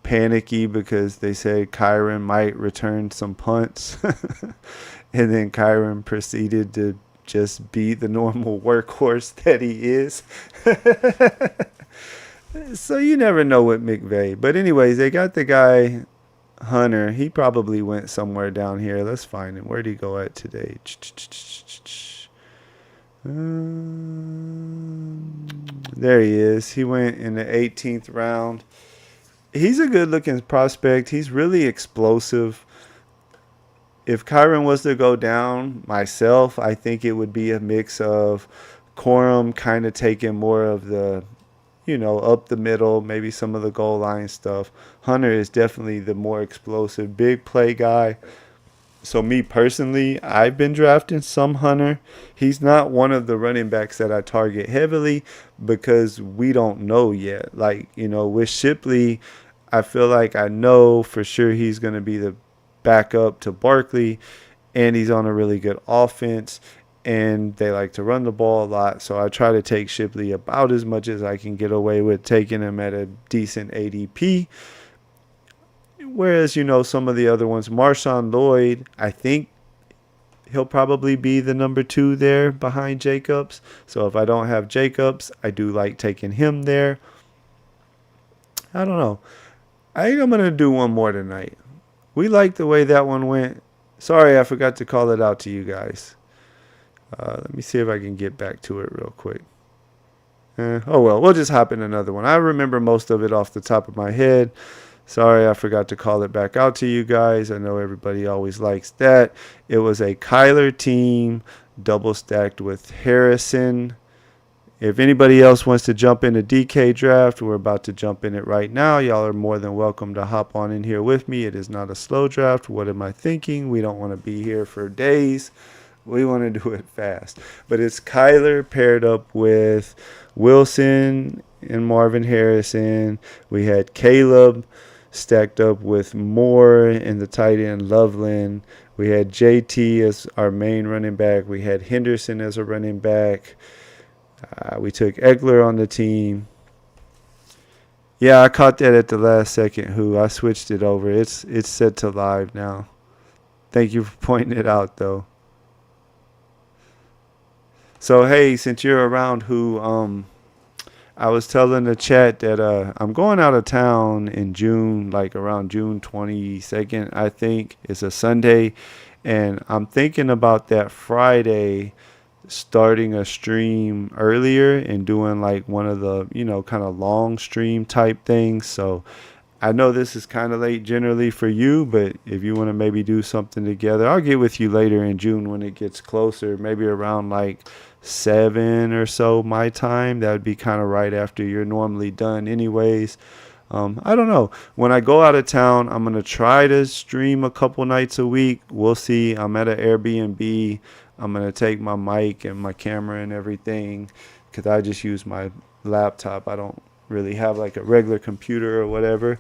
panicky because they said Kyron might return some punts. And then Kyron proceeded to just be the normal workhorse that he is. So you never know with McVay. But anyways, they got the guy, Hunter. He probably went somewhere down here. Let's find him. Where'd he go at today? There he is. He went in the 18th round. He's a good-looking prospect. He's really explosive. If Kyron was to go down myself, I think it would be a mix of Corum kind of taking more of the, up the middle, maybe some of the goal line stuff. Hunter is definitely the more explosive, big play guy. So me personally, I've been drafting some Hunter. He's not one of the running backs that I target heavily because we don't know yet. Like, with Shipley, I feel like I know for sure he's going to be the backup to Barkley, and he's on a really good offense, and they like to run the ball a lot. So I try to take Shipley about as much as I can get away with taking him at a decent ADP. Whereas, some of the other ones, Marshawn Lloyd, I think he'll probably be the number 2 there behind Jacobs. So if I don't have Jacobs, I do like taking him there. I don't know. I think I'm going to do one more tonight. We like the way that one went. Sorry, I forgot to call it out to you guys. Let me see if I can get back to it real quick. Oh well, we'll just hop in another one. I remember most of it off the top of my head. Sorry, I forgot to call it back out to you guys. I know everybody always likes that. It was a Kyler team double stacked with Harrison. If anybody else wants to jump in a DK draft, we're about to jump in it right now. Y'all are more than welcome to hop on in here with me. It is not a slow draft. What am I thinking? We don't want to be here for days. We want to do it fast. But it's Kyler paired up with Wilson and Marvin Harrison. We had Caleb stacked up with Moore and the tight end Loveland. We had JT as our main running back. We had Henderson as a running back. We took Eckler on the team. Yeah, I caught that at the last second. I switched it over. It's set to live now. Thank you for pointing it out, though. So hey, since you're around, I was telling the chat that I'm going out of town in June, like around June 22nd, I think. It's a Sunday, and I'm thinking about that Friday starting a stream earlier and doing like one of the, kind of long stream type things. So I know this is kind of late generally for you, but if you want to maybe do something together, I'll get with you later in June when it gets closer, maybe around like 7 or so my time. That would be kind of right after you're normally done anyways. I don't know. When I go out of town, I'm going to try to stream a couple nights a week. We'll see. I'm at an Airbnb. I'm going to take my mic and my camera and everything because I just use my laptop. I don't really have like a regular computer or whatever.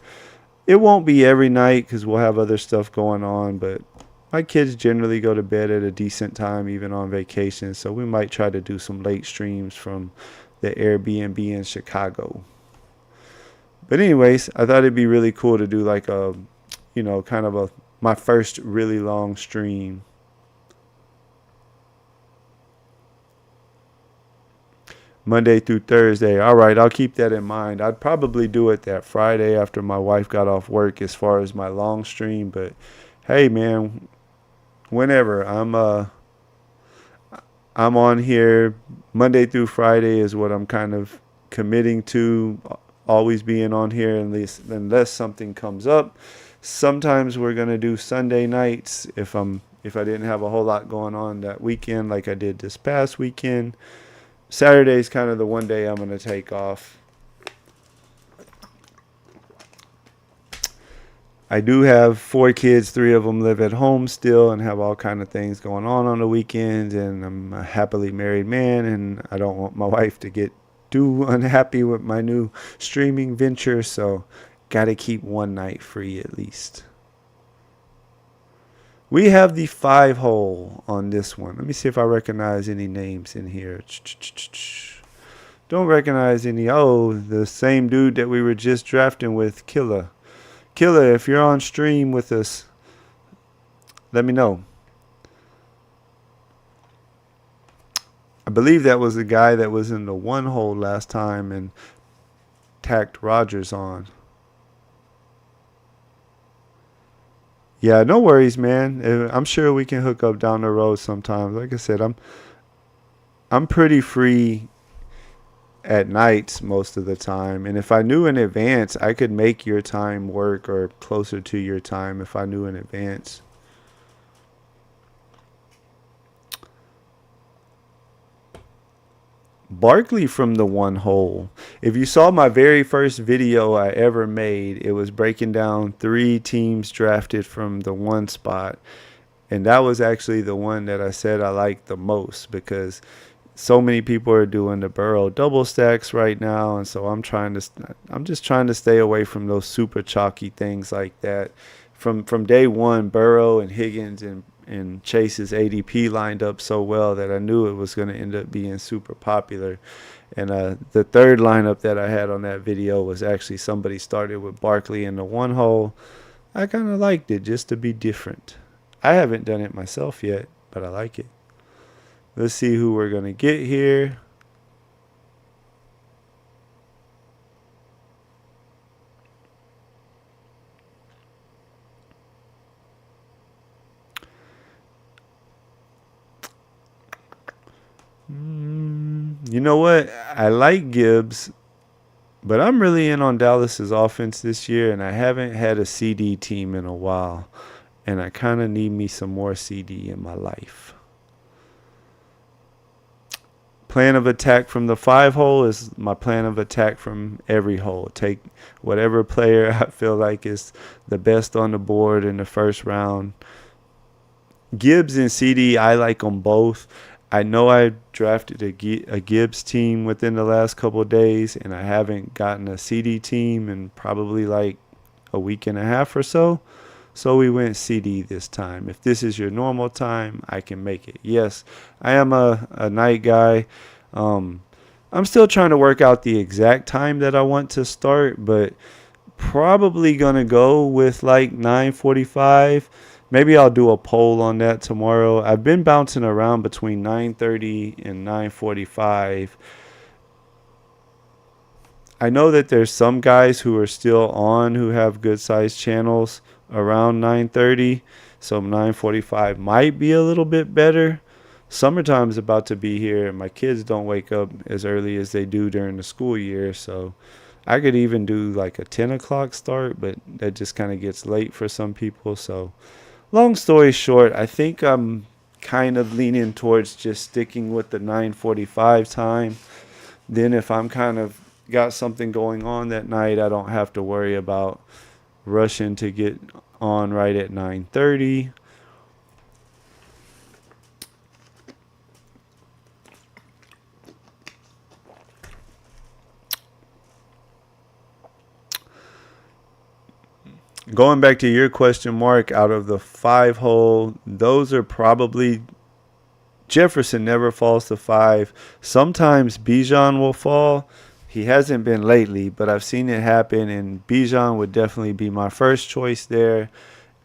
It won't be every night because we'll have other stuff going on, but my kids generally go to bed at a decent time even on vacation, so we might try to do some late streams from the Airbnb in Chicago. But anyways, I thought it'd be really cool to do like a, kind of my first really long stream. Monday through Thursday. All right, I'll keep that in mind. I'd probably do it that Friday after my wife got off work as far as my long stream, but hey man, whenever I'm on here Monday through Friday is what I'm kind of committing to, always being on here unless something comes up. Sometimes we're going to do Sunday nights if I didn't have a whole lot going on that weekend like I did this past weekend. Saturday's kind of the one day I'm going to take off. I do have 4 kids. 3 of them live at home still and have all kind of things going on the weekends. And I'm a happily married man, and I don't want my wife to get too unhappy with my new streaming venture. So got to keep one night free at least. We have the 5-hole on this one. Let me see if I recognize any names in here. Don't recognize any. Oh, the same dude that we were just drafting with, Killa. Killa, if you're on stream with us, let me know. I believe that was the guy that was in the 1-hole last time and tacked Rogers on. Yeah, no worries, man. I'm sure we can hook up down the road sometime. Like I said, I'm pretty free at nights most of the time, and if I knew in advance, I could make your time work or closer to your time if I knew in advance. Barkley from the 1-hole. If you saw my very first video I ever made, it was breaking down 3 teams drafted from the 1 spot. And that was actually the one that I said I liked the most because so many people are doing the Burrow double stacks right now. And so I'm just trying to stay away from those super chalky things like that. From day one, Burrow and Higgins and Chase's ADP lined up so well that I knew it was going to end up being super popular. And the third lineup that I had on that video was actually somebody started with Barkley in the 1-hole. I kind of liked it just to be different. I haven't done it myself yet, but I like it. Let's see who we're going to get here. You know what? I like Gibbs, but I'm really in on Dallas's offense this year, and I haven't had a CD team in a while, and I kind of need me some more CD in my life. Plan of attack from the 5 hole is my plan of attack from every hole. Take whatever player I feel like is the best on the board in the first round. Gibbs and CD, I like them both. I know I drafted a Gibbs team within the last couple of days, and I haven't gotten a CD team in probably like a week and a half or so. So we went CD this time. If this is your normal time, I can make it. Yes, I am a night guy. I'm still trying to work out the exact time that I want to start, but probably going to go with like 9:45. Maybe I'll do a poll on that tomorrow. I've been bouncing around between 9:30 and 9:45. I know that there's some guys who are still on who have good sized channels around 9:30, so 9:45 might be a little bit better. Summertime's about to be here, and my kids don't wake up as early as they do during the school year, so I could even do like a 10 o'clock start, but that just kind of gets late for some people. So long story short, I think I'm kind of leaning towards just sticking with the 9:45 time. Then if I'm kind of got something going on that night, I don't have to worry about rushing to get on right at 9:30. Going back to your question, Mark, out of the 5 hole, those are probably Jefferson never falls to 5. Sometimes Bijan will fall. He hasn't been lately, but I've seen it happen, and Bijan would definitely be my first choice there.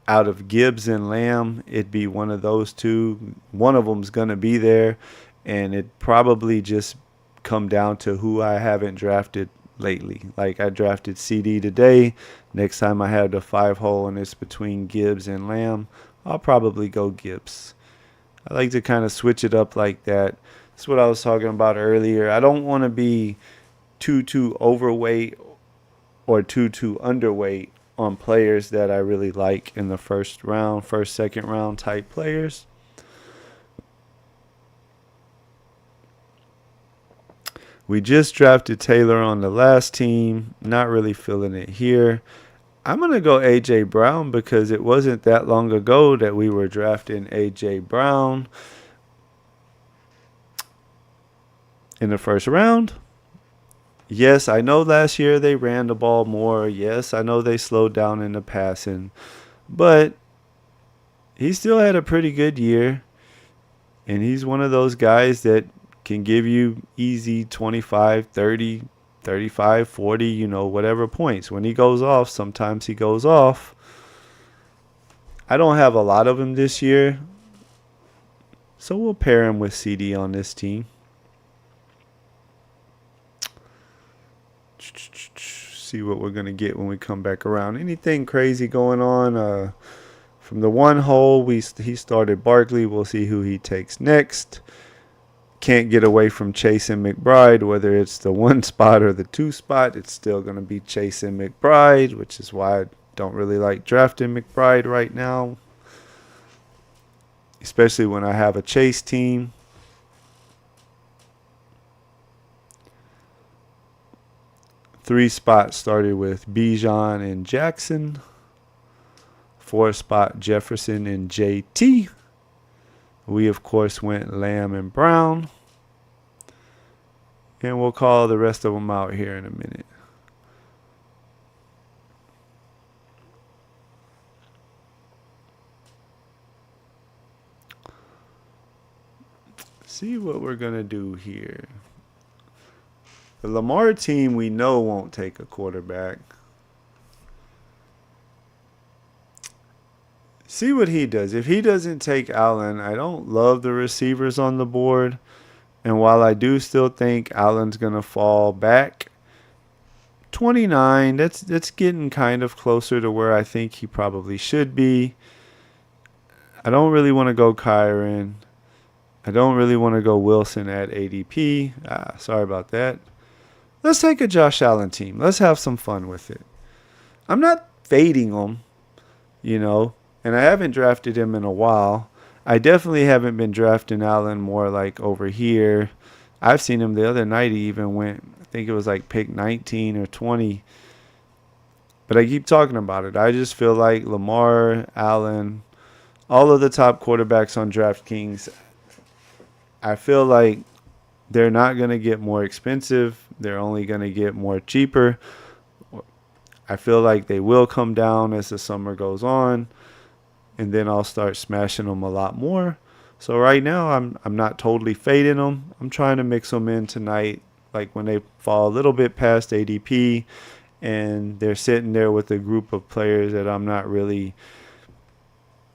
Out of Gibbs and Lamb, it'd be one of those two. One of them's going to be there, and it probably just come down to who I haven't drafted lately. Like I drafted CD today. Next time I have the 5 hole and it's between Gibbs and Lamb, I'll probably go Gibbs. I like to kind of switch it up like that. That's what I was talking about earlier. I don't want to be too overweight or too underweight on players that I really like in the first round, second round type players. We just drafted Taylor on the last team. Not really feeling it here. I'm going to go A.J. Brown because it wasn't that long ago that we were drafting A.J. Brown in the first round. Yes, I know last year they ran the ball more. Yes, I know they slowed down in the passing. But he still had a pretty good year. And he's one of those guys that can give you easy 25, 30, 35, 40, whatever points. When he goes off, sometimes he goes off. I don't have a lot of him this year, so we'll pair him with CD on this team. See what we're going to get when we come back around. Anything crazy going on? From the 1 hole, he started Barkley. We'll see who he takes next. Can't get away from Chase and McBride, whether it's the 1 spot or the 2 spot. It's still going to be Chase and McBride, which is why I don't really like drafting McBride right now, especially when I have a Chase team. Three spots started with Bijan and Jackson. 4 spot Jefferson and JT. We, of course, went Lamb and Brown. And we'll call the rest of them out here in a minute. See what we're going to do here. The Lamar team we know won't take a quarterback. See what he does. If he doesn't take Allen, I don't love the receivers on the board. And while I do still think Allen's going to fall back, 29, that's getting kind of closer to where I think he probably should be. I don't really want to go Kyron. I don't really want to go Wilson at ADP. Sorry about that. Let's take a Josh Allen team. Let's have some fun with it. I'm not fading him, you know, and I haven't drafted him in a while. I definitely haven't been drafting Allen more like over here. I've seen him the other night. He even went, I think it was like pick 19 or 20. But I keep talking about it. I just feel like Lamar, Allen, all of the top quarterbacks on DraftKings, I feel like they're not going to get more expensive. They're only going to get more cheaper. I feel like they will come down as the summer goes on, and then I'll start smashing them a lot more. So right now, I'm not totally fading them. I'm trying to mix them in tonight, like when they fall a little bit past ADP, and they're sitting there with a group of players that I'm not really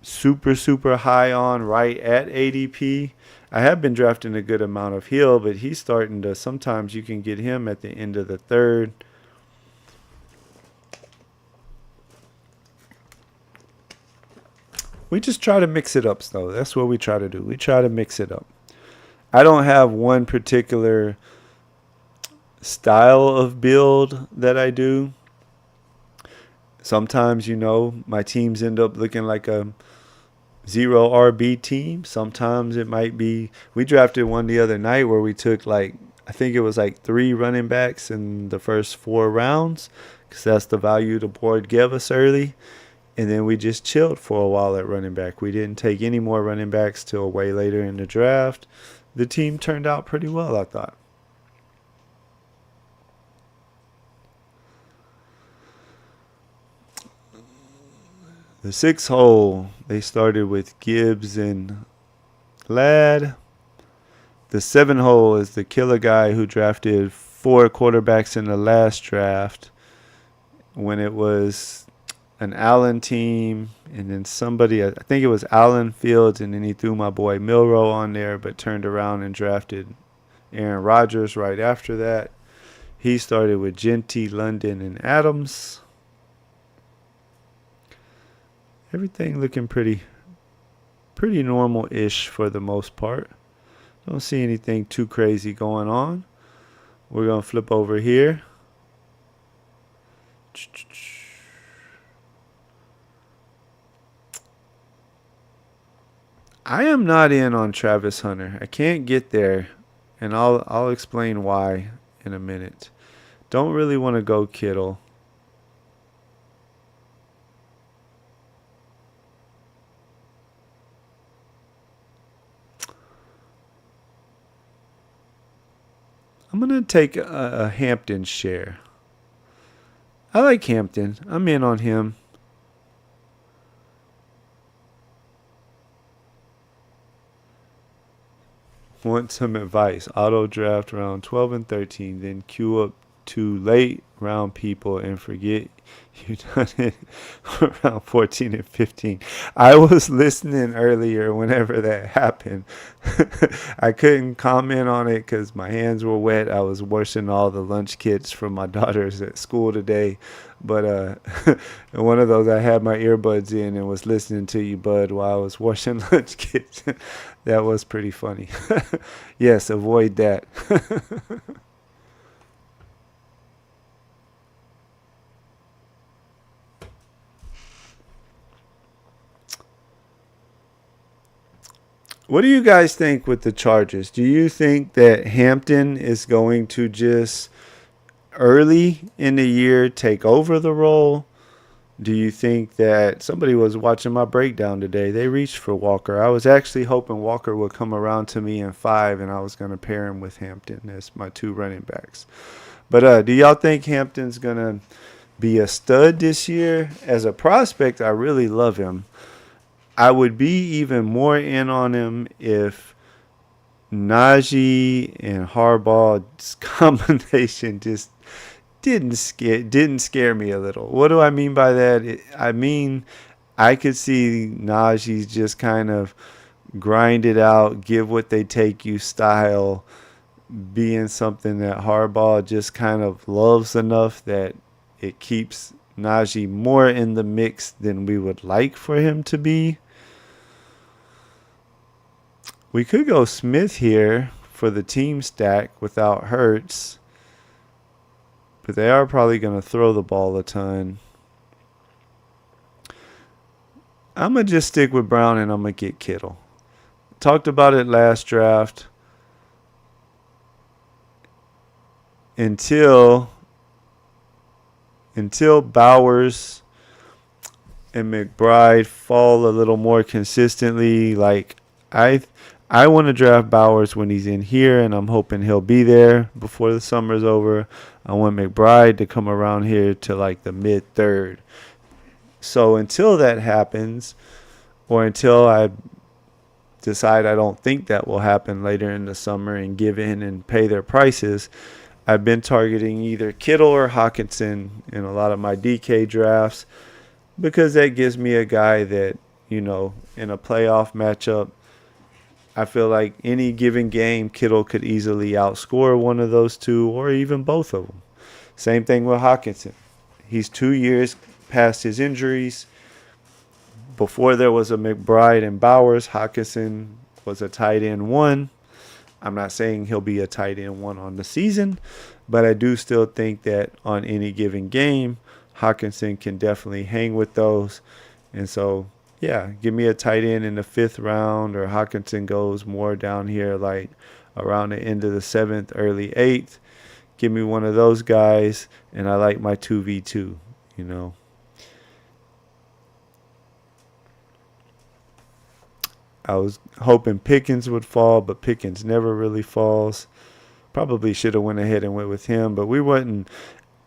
super high on right at ADP. I have been drafting a good amount of Hill, but he's starting to, sometimes you can get him at the end of the third. We just try to mix it up, though. That's what we try to do. We try to mix it up. I don't have one particular style of build that I do. Sometimes, my teams end up looking like a 0 RB team. Sometimes it might be, we drafted one the other night where we took I think it was 3 running backs in the first 4 rounds, because that's the value the board gave us early. And then we just chilled for a while at running back. We didn't take any more running backs till way later in the draft. The team turned out pretty well, I thought. The 6th hole, they started with Gibbs and Ladd. The 7th hole is the killer guy who drafted 4 quarterbacks in the last draft when it was an Allen team, and then somebody, I think it was Allen Fields, and then he threw my boy Milroe on there, but turned around and drafted Aaron Rodgers right after that. He started with Genty, London, and Adams. Everything looking pretty normal-ish for the most part. Don't see anything too crazy going on. We're going to flip over here. I am not in on Travis Hunter. I can't get there, and I'll explain why in a minute. Don't really want to go Kittle. I'm going to take a Hampton share. I like Hampton. I'm in on him. Want some advice? Auto draft round 12 and 13, then queue up to late round people and forget you done it around 14 and 15. I was listening earlier whenever that happened. I couldn't comment on it because my hands were wet. I was washing all the lunch kits from my daughters at school today. But one of those, I had my earbuds in and was listening to you, Bud, while I was washing lunch kits. That was pretty funny. Yes, avoid that. What do you guys think with the Chargers? Do you think that Hampton is going to just early in the year take over the role? Do you think that somebody was watching my breakdown today? They reached for Walker. I was actually hoping Walker would come around to me in 5, and I was going to pair him with Hampton as my 2 running backs. But do y'all think Hampton's going to be a stud this year? As a prospect, I really love him. I would be even more in on him if Najee and Harbaugh's combination just didn't scare me a little. What do I mean by that? I mean, I could see Najee just kind of grind it out, give what they take you style, being something that Harbaugh just kind of loves enough that it keeps Najee more in the mix than we would like for him to be. We could go Smith here for the team stack without Hurts, but they are probably going to throw the ball a ton. I'm going to just stick with Brown and I'm going to get Kittle. Talked about it last draft. Until Bowers and McBride fall a little more consistently, like I want to draft Bowers when he's in here, and I'm hoping he'll be there before the summer's over. I want McBride to come around here to like the mid-third. So until that happens, or until I decide I don't think that will happen later in the summer and give in and pay their prices, I've been targeting either Kittle or Hockenson in a lot of my DK drafts because that gives me a guy that, in a playoff matchup, I feel like any given game, Kittle could easily outscore one of those two or even both of them. Same thing with Hockenson. He's 2 years past his injuries. Before there was a McBride and Bowers, Hockenson was a tight end 1. I'm not saying he'll be a tight end 1 on the season, but I do still think that on any given game, Hockenson can definitely hang with those. And so, yeah, give me a tight end in the 5th round, or Hockenson goes more down here like around the end of the 7th, early 8th. Give me one of those guys, and I like my 2v2, I was hoping Pickens would fall, but Pickens never really falls. Probably should have went ahead and went with him, but we wasn't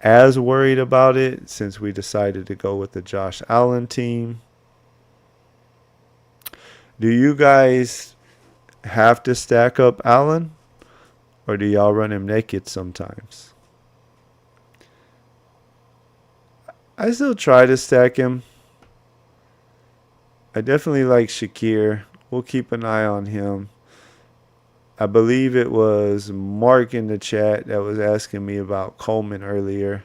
as worried about it since we decided to go with the Josh Allen team. Do you guys have to stack up Allen, or do y'all run him naked sometimes? I still try to stack him. I definitely like Shakir. We'll keep an eye on him. I believe it was Mark in the chat that was asking me about Coleman earlier.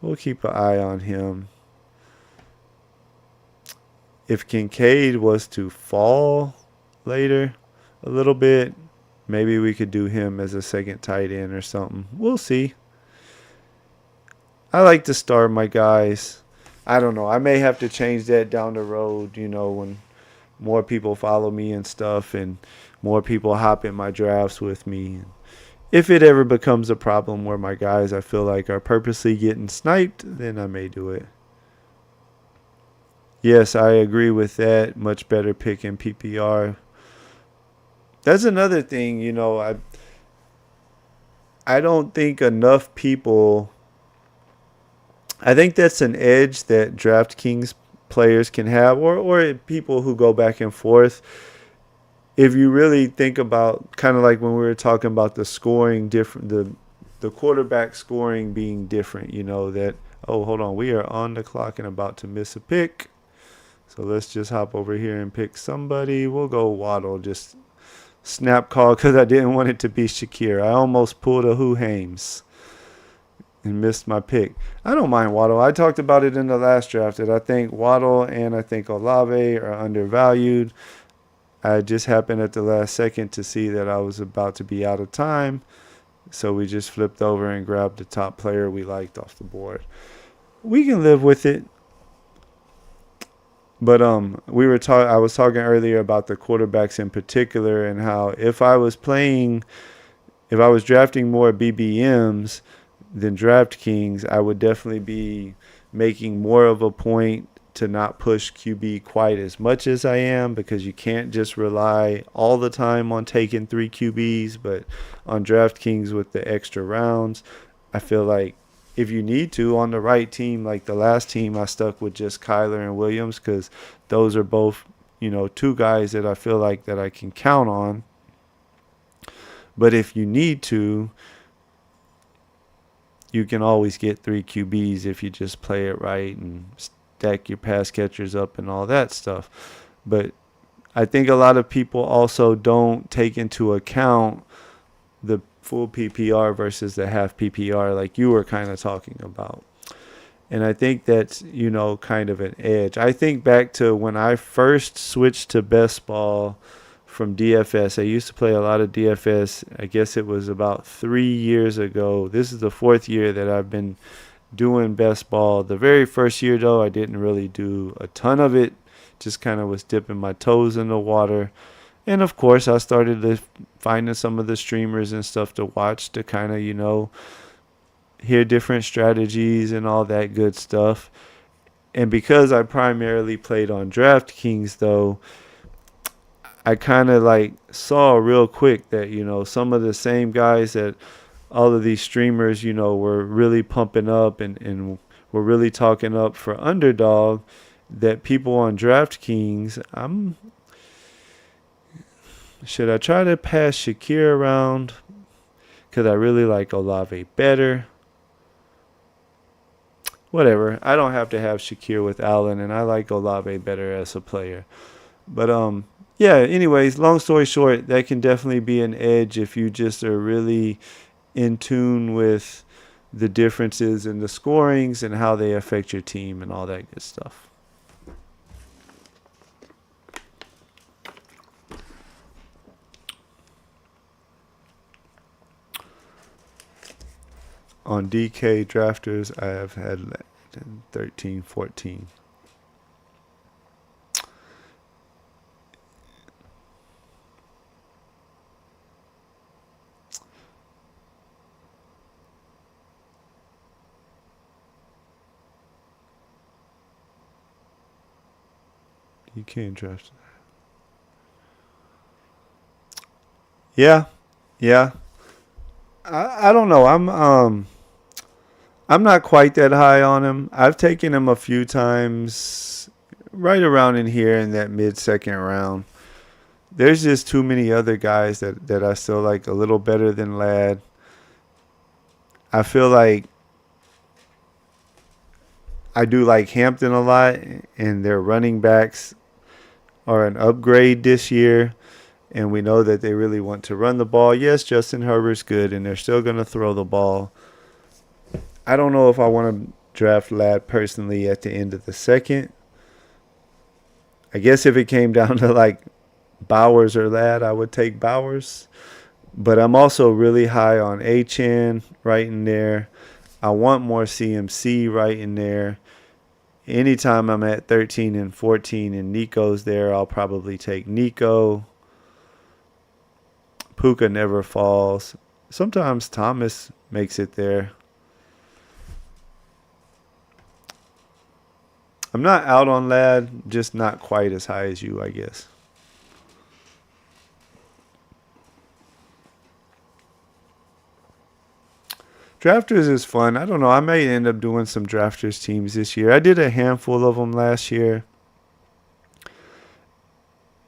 We'll keep an eye on him. If Kincaid was to fall later a little bit, maybe we could do him as a second tight end or something. We'll see. I like to start my guys. I don't know. I may have to change that down the road, when more people follow me and stuff and more people hop in my drafts with me. If it ever becomes a problem where my guys I feel like are purposely getting sniped, then I may do it. Yes, I agree with that. Much better pick in PPR. That's another thing, I don't think enough people. I think that's an edge that DraftKings players can have, or people who go back and forth. If you really think about, kind of like when we were talking about the scoring different, the quarterback scoring being different, that, oh, hold on, we are on the clock and about to miss a pick. So let's just hop over here and pick somebody. We'll go Waddle, just snap call because I didn't want it to be Shakir. I almost pulled a Who Hames and missed my pick. I don't mind Waddle. I talked about it in the last draft that I think Waddle and I think Olave are undervalued. I just happened at the last second to see that I was about to be out of time. So we just flipped over and grabbed the top player we liked off the board. We can live with it. But I was talking earlier about the quarterbacks in particular and how if I was drafting more BBMs than DraftKings, I would definitely be making more of a point to not push QB quite as much as I am, because you can't just rely all the time on taking 3 QBs. But on DraftKings with the extra rounds, I feel like if you need to on the right team, like the last team, I stuck with just Kyler and Williams because those are both, 2 guys that I feel like that I can count on. But if you need to, you can always get 3 QBs if you just play it right and stack your pass catchers up and all that stuff. But I think a lot of people also don't take into account the full PPR versus the half PPR like you were kind of talking about. And I think that's, kind of an edge. I think back to when I first switched to best ball from DFS. I used to play a lot of DFS. I guess it was about 3 years ago. This is the fourth year that I've been doing best ball. The very first year, though, I didn't really do a ton of it. Just kind of was dipping my toes in the water. And of course, I started finding some of the streamers and stuff to watch to kind of, hear different strategies and all that good stuff. And because I primarily played on DraftKings, though, I kind of like saw real quick that, some of the same guys that all of these streamers, were really pumping up and were really talking up for Underdog, that people on DraftKings, should I try to pass Shakir around? Because I really like Olave better. Whatever. I don't have to have Shakir with Allen, and I like Olave better as a player. But yeah, anyways, long story short, that can definitely be an edge if you just are really in tune with the differences in the scorings and how they affect your team and all that good stuff. On DK drafters, I have had 13, 14. You can't draft. Yeah, yeah. I don't know. I'm not quite that high on him. I've taken him a few times, right around in here in that mid-second round. There's just too many other guys that I still like a little better than Ladd. I feel like I do like Hampton a lot, and their running backs are an upgrade this year, and we know that they really want to run the ball. Yes, Justin Herbert's good, and they're still going to throw the ball. I don't know if I want to draft Ladd personally at the end of the second. I guess if it came down to like Bowers or Ladd, I would take Bowers. But I'm also really high on Achane right in there. I want more CMC right in there. Anytime I'm at 13 and 14 and Nico's there, I'll probably take Nico. Puka never falls. Sometimes Thomas makes it there. I'm not out on Ladd, just not quite as high as you, I guess. Drafters is fun. I don't know. I may end up doing some drafters teams this year. I did a handful of them last year.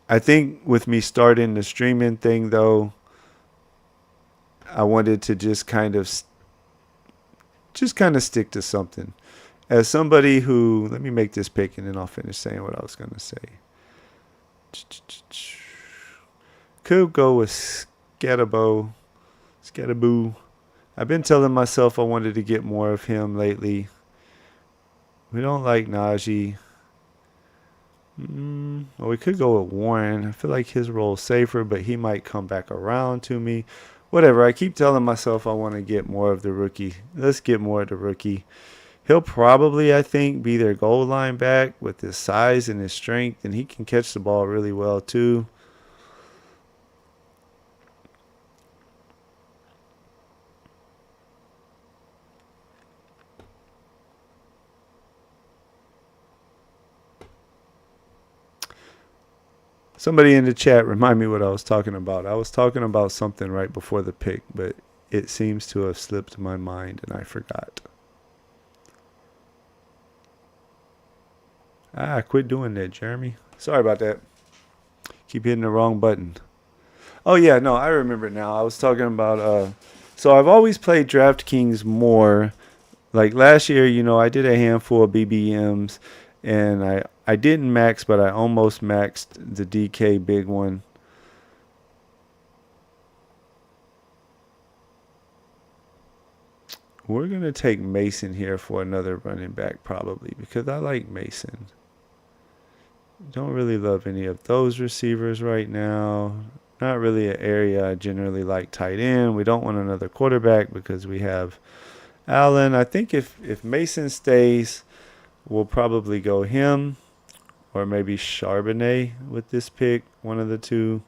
I think with me starting the streaming thing, though, I wanted to just kind of stick to something. As somebody who, let me make this pick and then I'll finish saying what I was going to say. Could go with Scatterboo. I've been telling myself I wanted to get more of him lately. We don't like Najee. Well, we could go with Warren. I feel like his role's safer, but he might come back around to me. Whatever. I keep telling myself I want to get more of the rookie. Let's get more of the rookie. He'll probably, I think, be their goal line back with his size and his strength, and he can catch the ball really well too. Somebody in the chat remind me what I was talking about. I was talking about something right before the pick, but it seems to have slipped my mind and I forgot. Quit doing that, Jeremy. Sorry about that. Keep hitting the wrong button. Oh, yeah, no, I remember now. I was talking about, so I've always played DraftKings more. Like last year, I did a handful of BBMs, and I didn't max, but I almost maxed the DK big one. We're going to take Mason here for another running back probably because I like Mason. Don't really love any of those receivers right now. Not really an area I generally like tight end. We don't want another quarterback because we have Allen. I think if Mason stays, we'll probably go him or maybe Charbonnet with this pick. One of the two.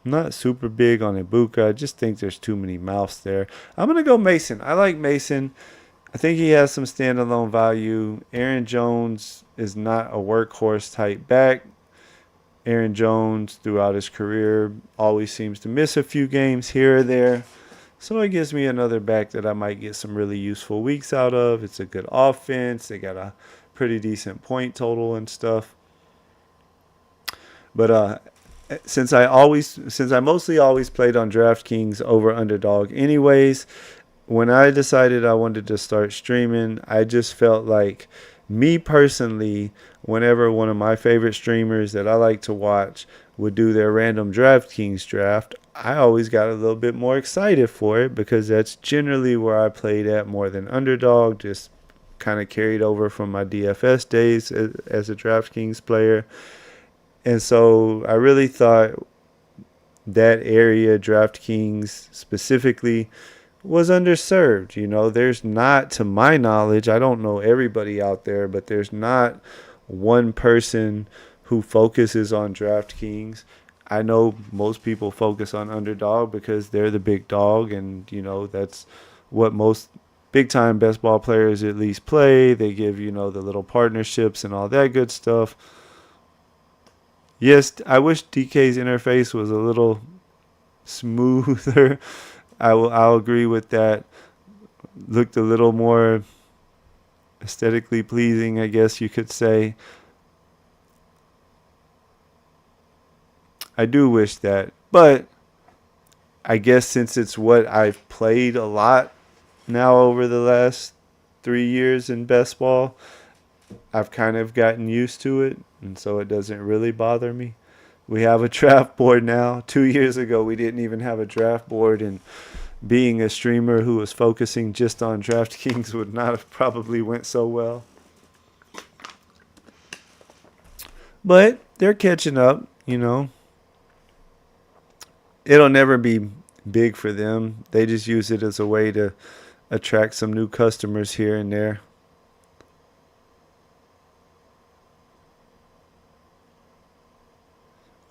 I'm not super big on Ibuka. I just think there's too many mouths there. I'm going to go Mason. I like Mason. I think he has some standalone value. Aaron Jones is not a workhorse type back. Aaron Jones, throughout his career, always seems to miss a few games here or there. So it gives me another back that I might get some really useful weeks out of. It's a good offense. They got a pretty decent point total and stuff. But since I mostly always played on DraftKings over Underdog anyways, when I decided I wanted to start streaming, I just felt like me personally, whenever one of my favorite streamers that I like to watch would do their random DraftKings draft, I always got a little bit more excited for it because that's generally where I played at more than Underdog, just kind of carried over from my DFS days as a DraftKings player. And so I really thought that area, DraftKings specifically, was underserved. You know, there's not, to my knowledge, I don't know everybody out there, but there's not one person who focuses on DraftKings. I know most people focus on Underdog because they're the big dog, and you know that's what most big time best ball players at least play. They give, you know, the little partnerships and all that good stuff. Yes, I wish DK's interface was a little smoother. I'll agree with that. Looked a little more aesthetically pleasing, I guess you could say. I do wish that, but I guess since it's what I've played a lot now over the last 3 years in best ball, I've kind of gotten used to it, and so it doesn't really bother me. We have a draft board now. 2 years ago, we didn't even have a draft board, and being a streamer who was focusing just on DraftKings would not have probably went so well. But they're catching up, you know. It'll never be big for them. They just use it as a way to attract some new customers here and there.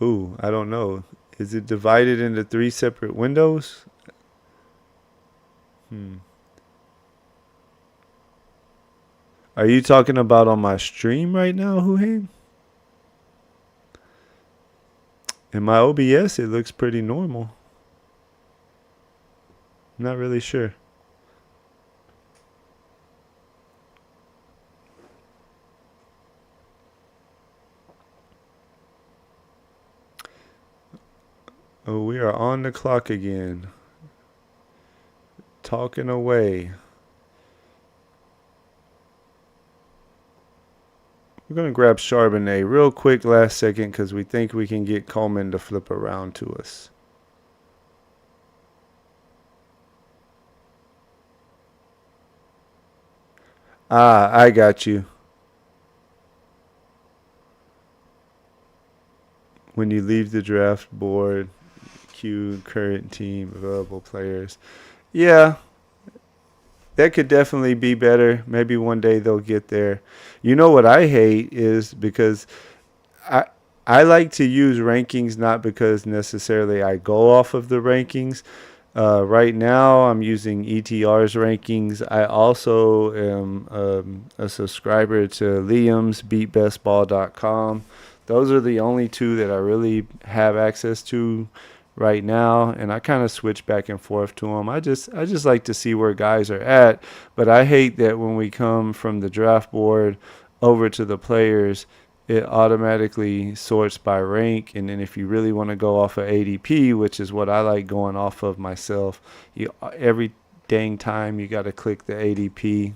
Ooh, I don't know. Is it divided into three separate windows? Hmm. Are you talking about on my stream right now, Huhain? In my OBS, it looks pretty normal. I'm not really sure. Oh, we are on the clock again. Talking away. We're going to grab Charbonnet real quick last second because we think we can get Coleman to flip around to us. Ah, I got you. When you leave the draft board, queue current team, available players. Yeah, that could definitely be better. Maybe one day they'll get there. You know what I hate is because I I like to use rankings not because necessarily I go off of the rankings. Right now, I'm using ETR's rankings. I also am a subscriber to Liam's BeatBestBall.com. Those are the only two that I really have access to right now, and I kind of switch back and forth to them. I just like to see where guys are at, but I hate that when we come from the draft board over to the players, it automatically sorts by rank, and then if you really want to go off of ADP, which is what I like going off of myself, you every dang time you got to click the ADP.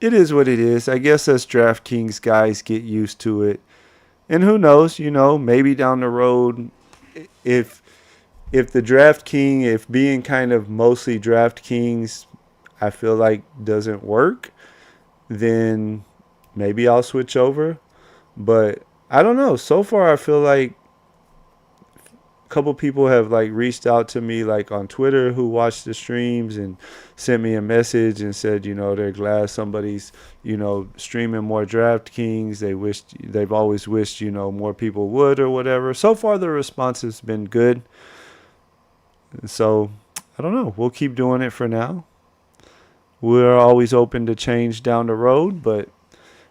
It is what it is. I guess us DraftKings guys get used to it. And who knows, you know, maybe down the road, if if the if being kind of mostly DraftKings, I feel like doesn't work, then maybe I'll switch over. But I don't know. So far, I feel like a couple people have like reached out to me like on Twitter who watched the streams and sent me a message and said, they're glad somebody's, streaming more DraftKings. They've always wished, more people would or whatever. So far, the response has been good. So I don't know. We'll keep doing it for now. We're always open to change down the road, but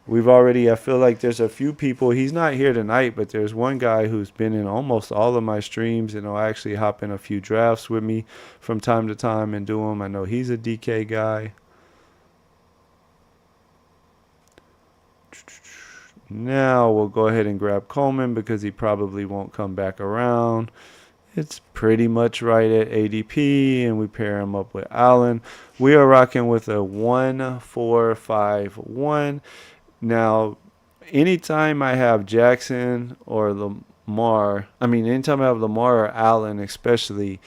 I feel like there's a few people. He's not here tonight, but there's one guy who's been in almost all of my streams and will actually hop in a few drafts with me from time to time and do them. I know he's a DK guy. Now we'll go ahead and grab Coleman because he probably won't come back around. It's pretty much right at ADP, and we pair him up with Allen. We are rocking with a 1-4-5-1. Now, anytime I have Jackson or anytime I have Lamar or Allen especially,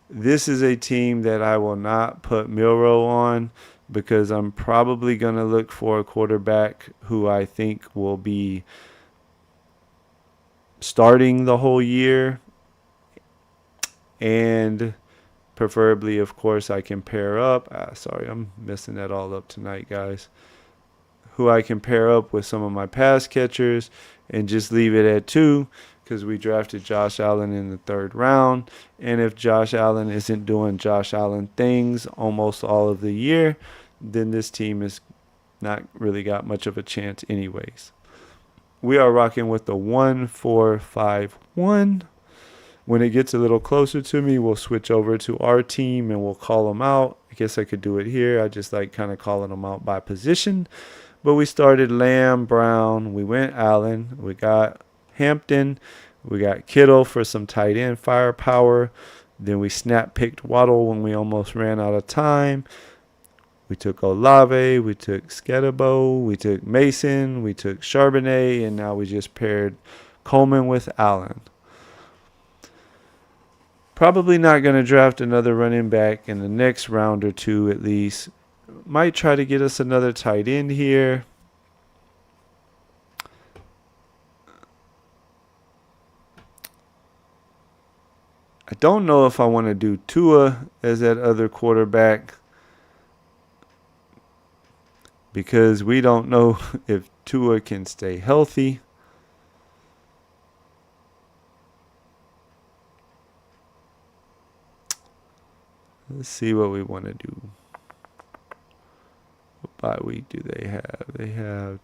this is a team that I will not put Milroe on because I'm probably going to look for a quarterback who I think will be starting the whole year. And preferably, of course, I can pair up. Sorry, I'm messing that all up tonight, guys. Who I can pair up with some of my pass catchers and just leave it at 2 because we drafted Josh Allen in the 3rd round. And if Josh Allen isn't doing Josh Allen things almost all of the year, then this team is not really got much of a chance anyways. We are rocking with the 1-4-5-1. When it gets a little closer to me, we'll switch over to our team and we'll call them out. I guess I could do it here. I just like kind of calling them out by position. But we started Lamb, Brown. We went Allen. We got Hampton. We got Kittle for some tight end firepower. Then we snap picked Waddle when we almost ran out of time. We took Olave. We took Sketabo. We took Mason. We took Charbonnet. And now we just paired Coleman with Allen. Probably not going to draft another running back in the next round or two at least. Might try to get us another tight end here. I don't know if I want to do Tua as that other quarterback because we don't know if Tua can stay healthy. Let's see what we want to do. What bye week do they have? They have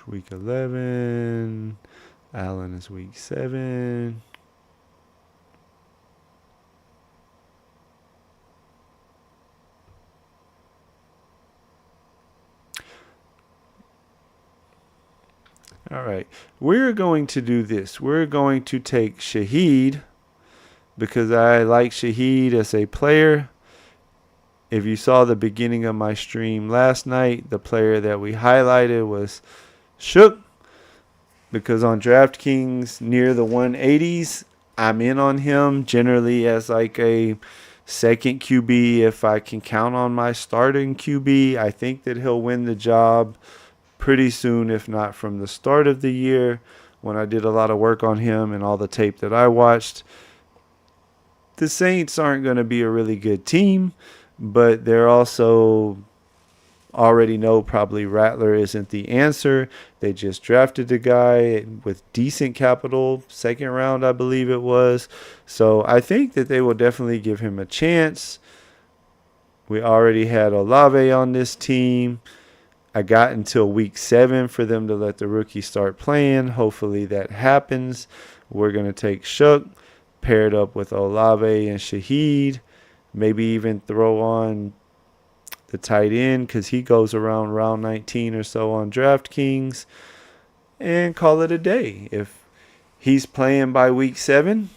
week 11. Allen is week 7. All right. We're going to do this. We're going to take Shaheed because I like Shaheed as a player. If you saw the beginning of my stream last night, the player that we highlighted was Shook because on DraftKings near the 180s, I'm in on him generally as like a second QB. If I can count on my starting QB, I think that he'll win the job pretty soon, if not from the start of the year when I did a lot of work on him and all the tape that I watched. The Saints aren't going to be a really good team, but they're also already know probably Rattler isn't the answer. They just drafted a guy with decent capital, 2nd round, I believe it was. So I think that they will definitely give him a chance. We already had Olave on this team. I got until week 7 for them to let the rookie start playing. Hopefully that happens. We're going to take Shook, paired up with Olave and Shaheed. Maybe even throw on the tight end because he goes around round 19 or so on DraftKings and call it a day. If he's playing by week 7,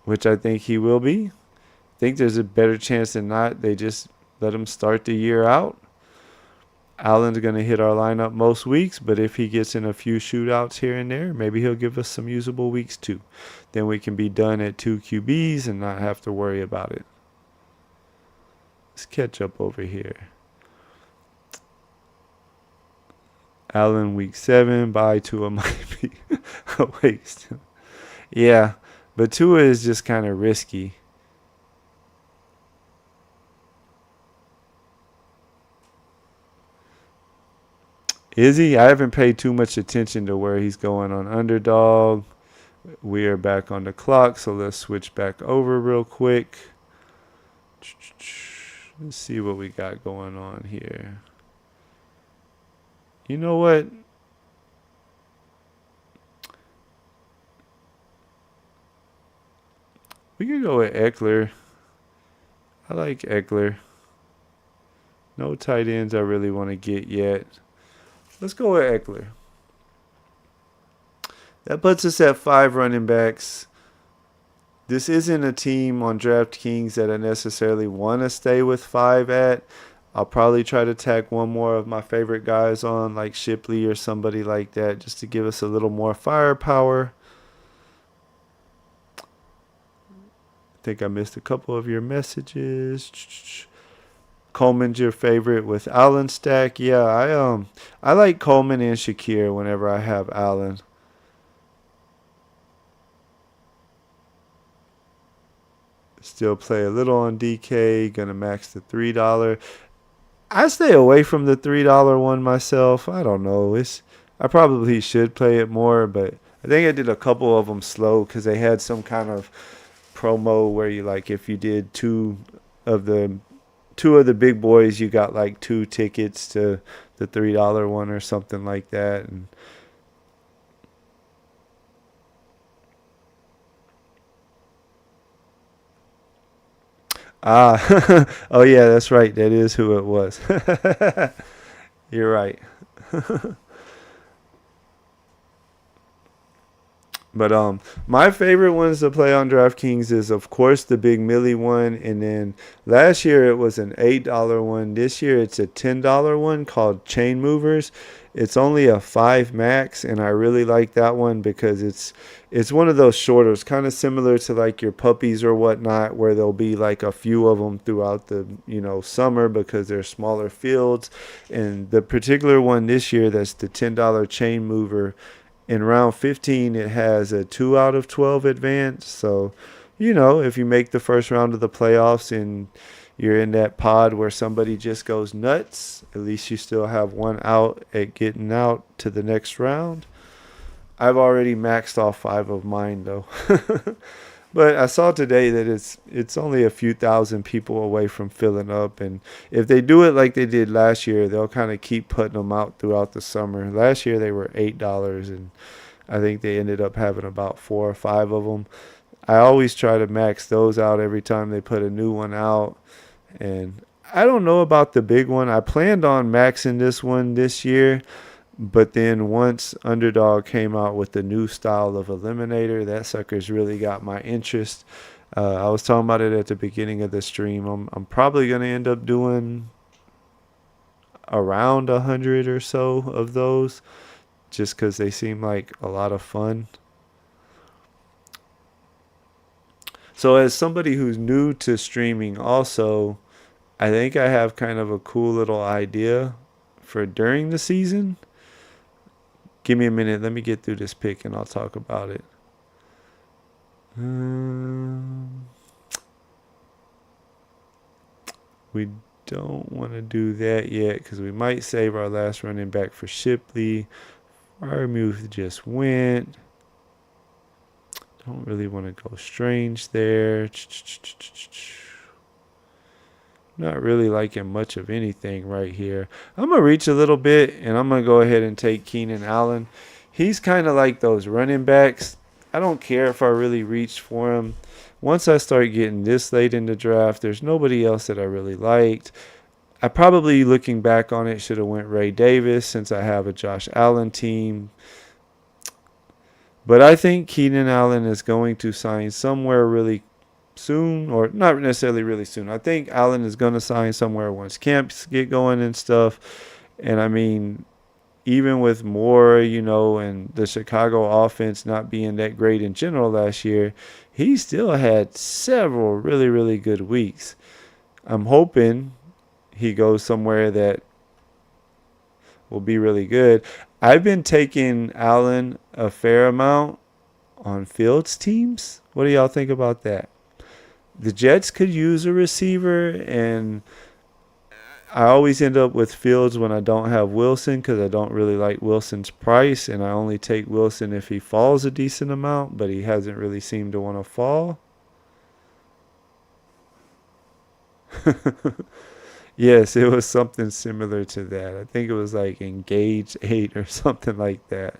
which I think he will be, I think there's a better chance than not they just let him start the year out. Allen's going to hit our lineup most weeks, but if he gets in a few shootouts here and there, maybe he'll give us some usable weeks too. Then we can be done at 2 QBs and not have to worry about it. Let's catch up over here. Allen week 7. Bye. Tua might be a waste. Yeah, but Tua is just kind of risky. Is he? I haven't paid too much attention to where he's going on Underdog. We are back on the clock, so let's switch back over real quick. Let's see what we got going on here. You know what? We could go with Eckler. I like Eckler. No tight ends I really want to get yet. Let's go with Eckler. That puts us at 5 running backs. This isn't a team on DraftKings that I necessarily want to stay with 5 at. I'll probably try to tack one more of my favorite guys on, like Shipley or somebody like that, just to give us a little more firepower. I think I missed a couple of your messages. Coleman's your favorite with Allen stack. Yeah, I like Coleman and Shakir whenever I have Allen. Still play a little on DK. Gonna max the $3. I stay away from the $3 one myself. I don't know. I probably should play it more, but I think I did a couple of them slow because they had some kind of promo where you like if you did of the two of the big boys, you got like 2 tickets to the $3 one or something like that. And oh yeah, that's right. That is who it was. You're right. But my favorite ones to play on DraftKings is of course the Big Millie one, and then last year it was an $8 one. This year it's a $10 one called Chain Movers. It's only a 5 max, and I really like that one because it's one of those shorter. It's kind of similar to like your puppies or whatnot, where there'll be like a few of them throughout the summer because they're smaller fields. And the particular one this year, that's the $10 Chain Mover. In round 15, it has a 2 out of 12 advance. So, if you make the first round of the playoffs and you're in that pod where somebody just goes nuts, at least you still have one out at getting out to the next round. I've already maxed off 5 of mine, though. But I saw today that it's only a few thousand people away from filling up, and if they do it like they did last year, they'll kind of keep putting them out throughout the summer. Last year they were $8, and I think they ended up having about 4 or 5 of them. I always try to max those out every time they put a new one out, and I don't know about the big one. I planned on maxing this one this year, but then once Underdog came out with the new style of Eliminator, that sucker's really got my interest. I was talking about it at the beginning of the stream. I'm probably going to end up doing around 100 or so of those just because they seem like a lot of fun. So as somebody who's new to streaming also, I think I have kind of a cool little idea for during the season. Give me a minute. Let me get through this pick and I'll talk about it. We don't want to do that yet because we might save our last running back for Shipley. Firemuth just went. Don't really want to go strange there. Not really liking much of anything right here. I'm going to reach a little bit, and I'm going to go ahead and take Keenan Allen. He's kind of like those running backs. I don't care if I really reach for him. Once I start getting this late in the draft, there's nobody else that I really liked. I probably, looking back on it, should have went Ray Davis since I have a Josh Allen team. But I think Keenan Allen is going to sign somewhere really soon, or not necessarily really soon. I think Allen is going to sign somewhere once camps get going and stuff. And I mean, even with Moore, and the Chicago offense not being that great in general last year, he still had several really, really good weeks. I'm hoping he goes somewhere that will be really good. I've been taking Allen a fair amount on Fields teams. What do y'all think about that? The Jets could use a receiver, and I always end up with Fields when I don't have Wilson because I don't really like Wilson's price, and I only take Wilson if he falls a decent amount, but he hasn't really seemed to want to fall. Yes, it was something similar to that. I think it was like Engage 8 or something like that.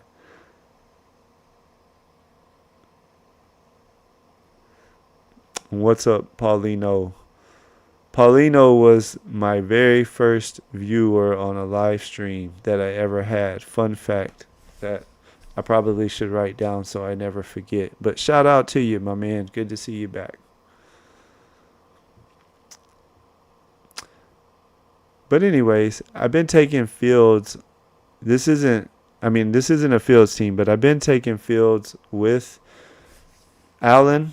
What's up, Paulino? Paulino was my very first viewer on a live stream that I ever had. Fun fact that I probably should write down so I never forget. But shout out to you, my man. Good to see you back. But anyways, I've been taking Fields. This isn't this isn't a Fields team, but I've been taking Fields with Allen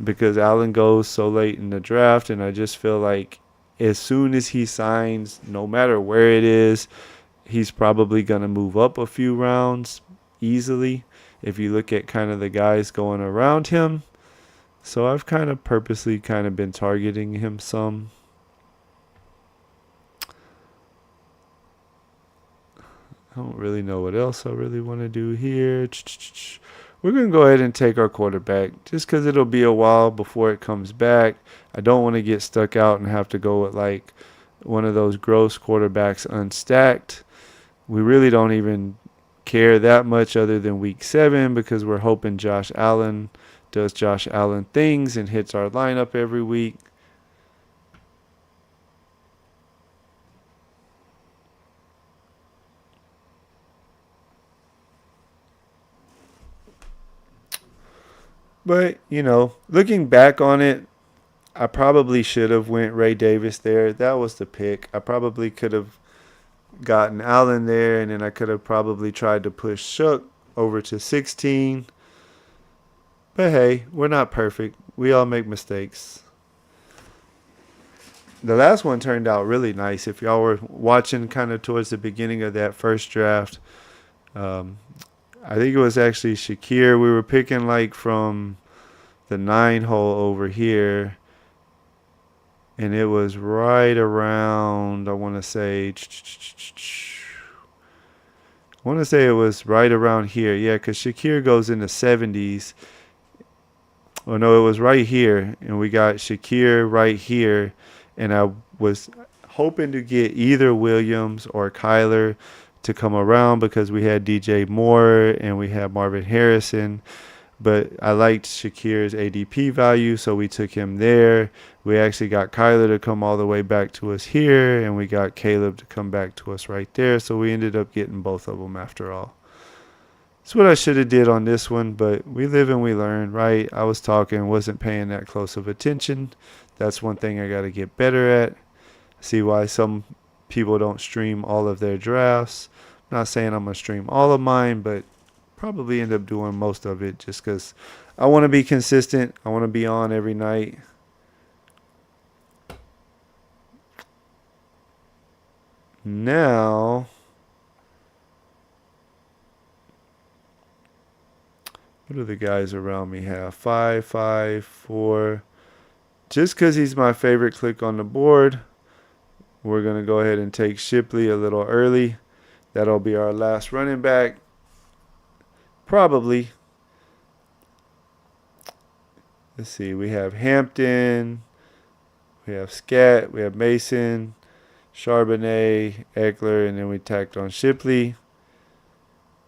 because Allen goes so late in the draft, and I just feel like as soon as he signs, no matter where it is, he's probably going to move up a few rounds easily if you look at kind of the guys going around him. So I've kind of purposely kind of been targeting him some. I don't really know what else I really want to do here. We're going to go ahead and take our quarterback just because it'll be a while before it comes back. I don't want to get stuck out and have to go with like one of those gross quarterbacks unstacked. We really don't even care that much other than week 7 because we're hoping Josh Allen does Josh Allen things and hits our lineup every week. But, looking back on it, I probably should have went Ray Davis there. That was the pick. I probably could have gotten Allen there, and then I could have probably tried to push Shook over to 16. But hey, we're not perfect. We all make mistakes. The last one turned out really nice. If y'all were watching kind of towards the beginning of that first draft, um, I think it was actually Shakir. We were picking like from the 9 hole over here, and it was right around, I want to say it was right around here. Yeah, because Shakir goes in the 70s. Oh, no, it was right here, and we got Shakir right here, and I was hoping to get either Williams or Kyler to come around because we had DJ Moore and we had Marvin Harrison. But I liked Shakir's ADP value, so we took him there. We actually got Kyler to come all the way back to us here, and we got Caleb to come back to us right there. So we ended up getting both of them after all. That's what I should have did on this one, but we live and we learn, right? I was talking, wasn't paying that close of attention. That's one thing I got to get better at. See why some people don't stream all of their drafts. I'm not saying I'm going to stream all of mine, but probably end up doing most of it just because I want to be consistent. I want to be on every night. Now, what do the guys around me have? 5, 5, 4. Just because he's my favorite click on the board, we're going to go ahead and take Shipley a little early. That'll be our last running back. Probably. Let's see. We have Hampton. We have Scat. We have Mason, Charbonnet, Eckler, and then we tacked on Shipley.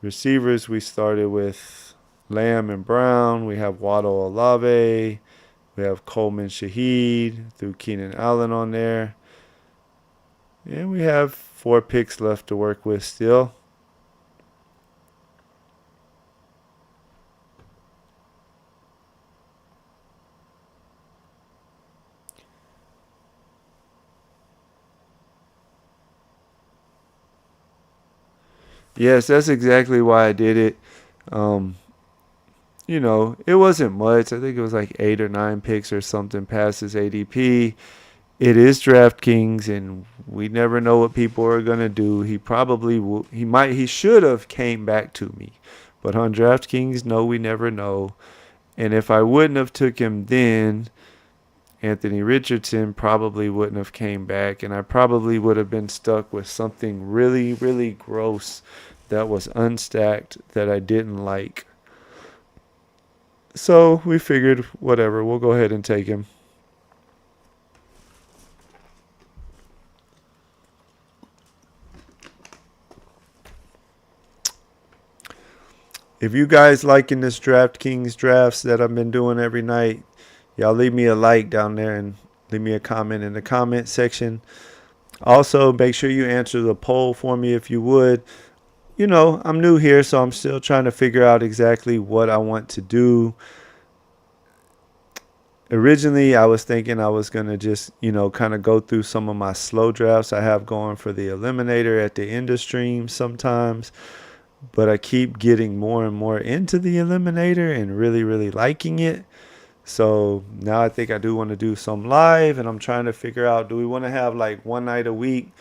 Receivers, we started with Lamb and Brown. We have Waddle Olave. We have Coleman Shaheed. Threw Keenan Allen on there. And we have 4 picks left to work with still. Yes, that's exactly why I did it. Um, it wasn't much. I think it was like 8 or 9 picks or something past his ADP. It is DraftKings, and we never know what people are gonna do. He probably will. He might. He should have came back to me, but on DraftKings, no, we never know. And if I wouldn't have took him then, Anthony Richardson probably wouldn't have came back, and I probably would have been stuck with something really, really gross that was unstacked that I didn't like. So we figured, whatever, we'll go ahead and take him. If you guys liking this DraftKings drafts that I've been doing every night, y'all leave me a like down there and leave me a comment in the comment section. Also, make sure you answer the poll for me if you would. You know, I'm new here, so I'm still trying to figure out exactly what I want to do. Originally, I was thinking I was going to just, kind of go through some of my slow drafts I have going for the Eliminator at the end of stream sometimes. But I keep getting more and more into the Eliminator and really, really liking it. So now I think I do want to do some live, and I'm trying to figure out, do we want to have like one night a week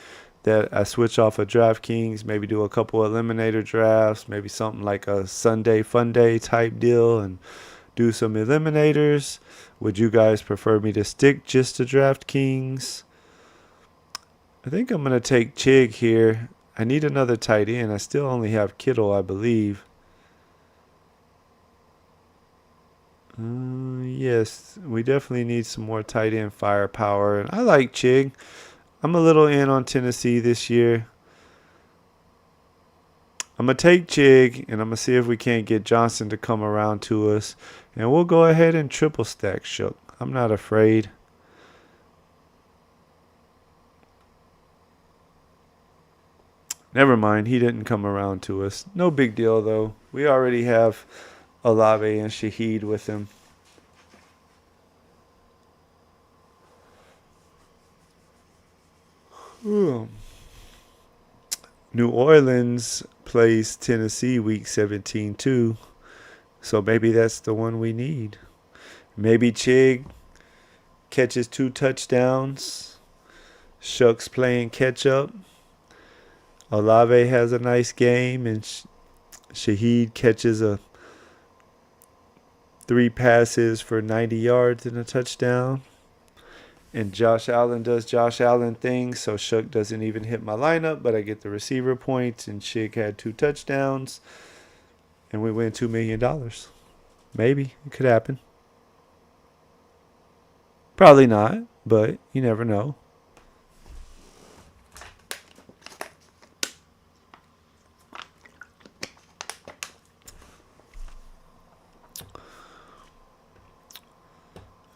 that I switch off of DraftKings, maybe do a couple Eliminator drafts, maybe something like a Sunday Fun Day type deal and do some Eliminators? Would you guys prefer me to stick just to DraftKings? I think I'm going to take Chig here. I need another tight end. I still only have Kittle, I believe. Yes, we definitely need some more tight end firepower. And I like Chig. I'm a little in on Tennessee this year. I'm going to take Chig, and I'm going to see if we can't get Johnson to come around to us. And we'll go ahead and triple stack Shook. I'm not afraid. Never mind, he didn't come around to us. No big deal, though. We already have Olave and Shaheed with him. Ooh. New Orleans plays Tennessee week 17 too. So maybe that's the one we need. Maybe Chig catches 2 touchdowns. Shucks playing catch up. Olave has a nice game, and Shaheed catches 3 passes for 90 yards and a touchdown. And Josh Allen does Josh Allen things, so Shuck doesn't even hit my lineup, but I get the receiver points, and Shig had 2 touchdowns, and we win $2 million. Maybe. It could happen. Probably not, but you never know.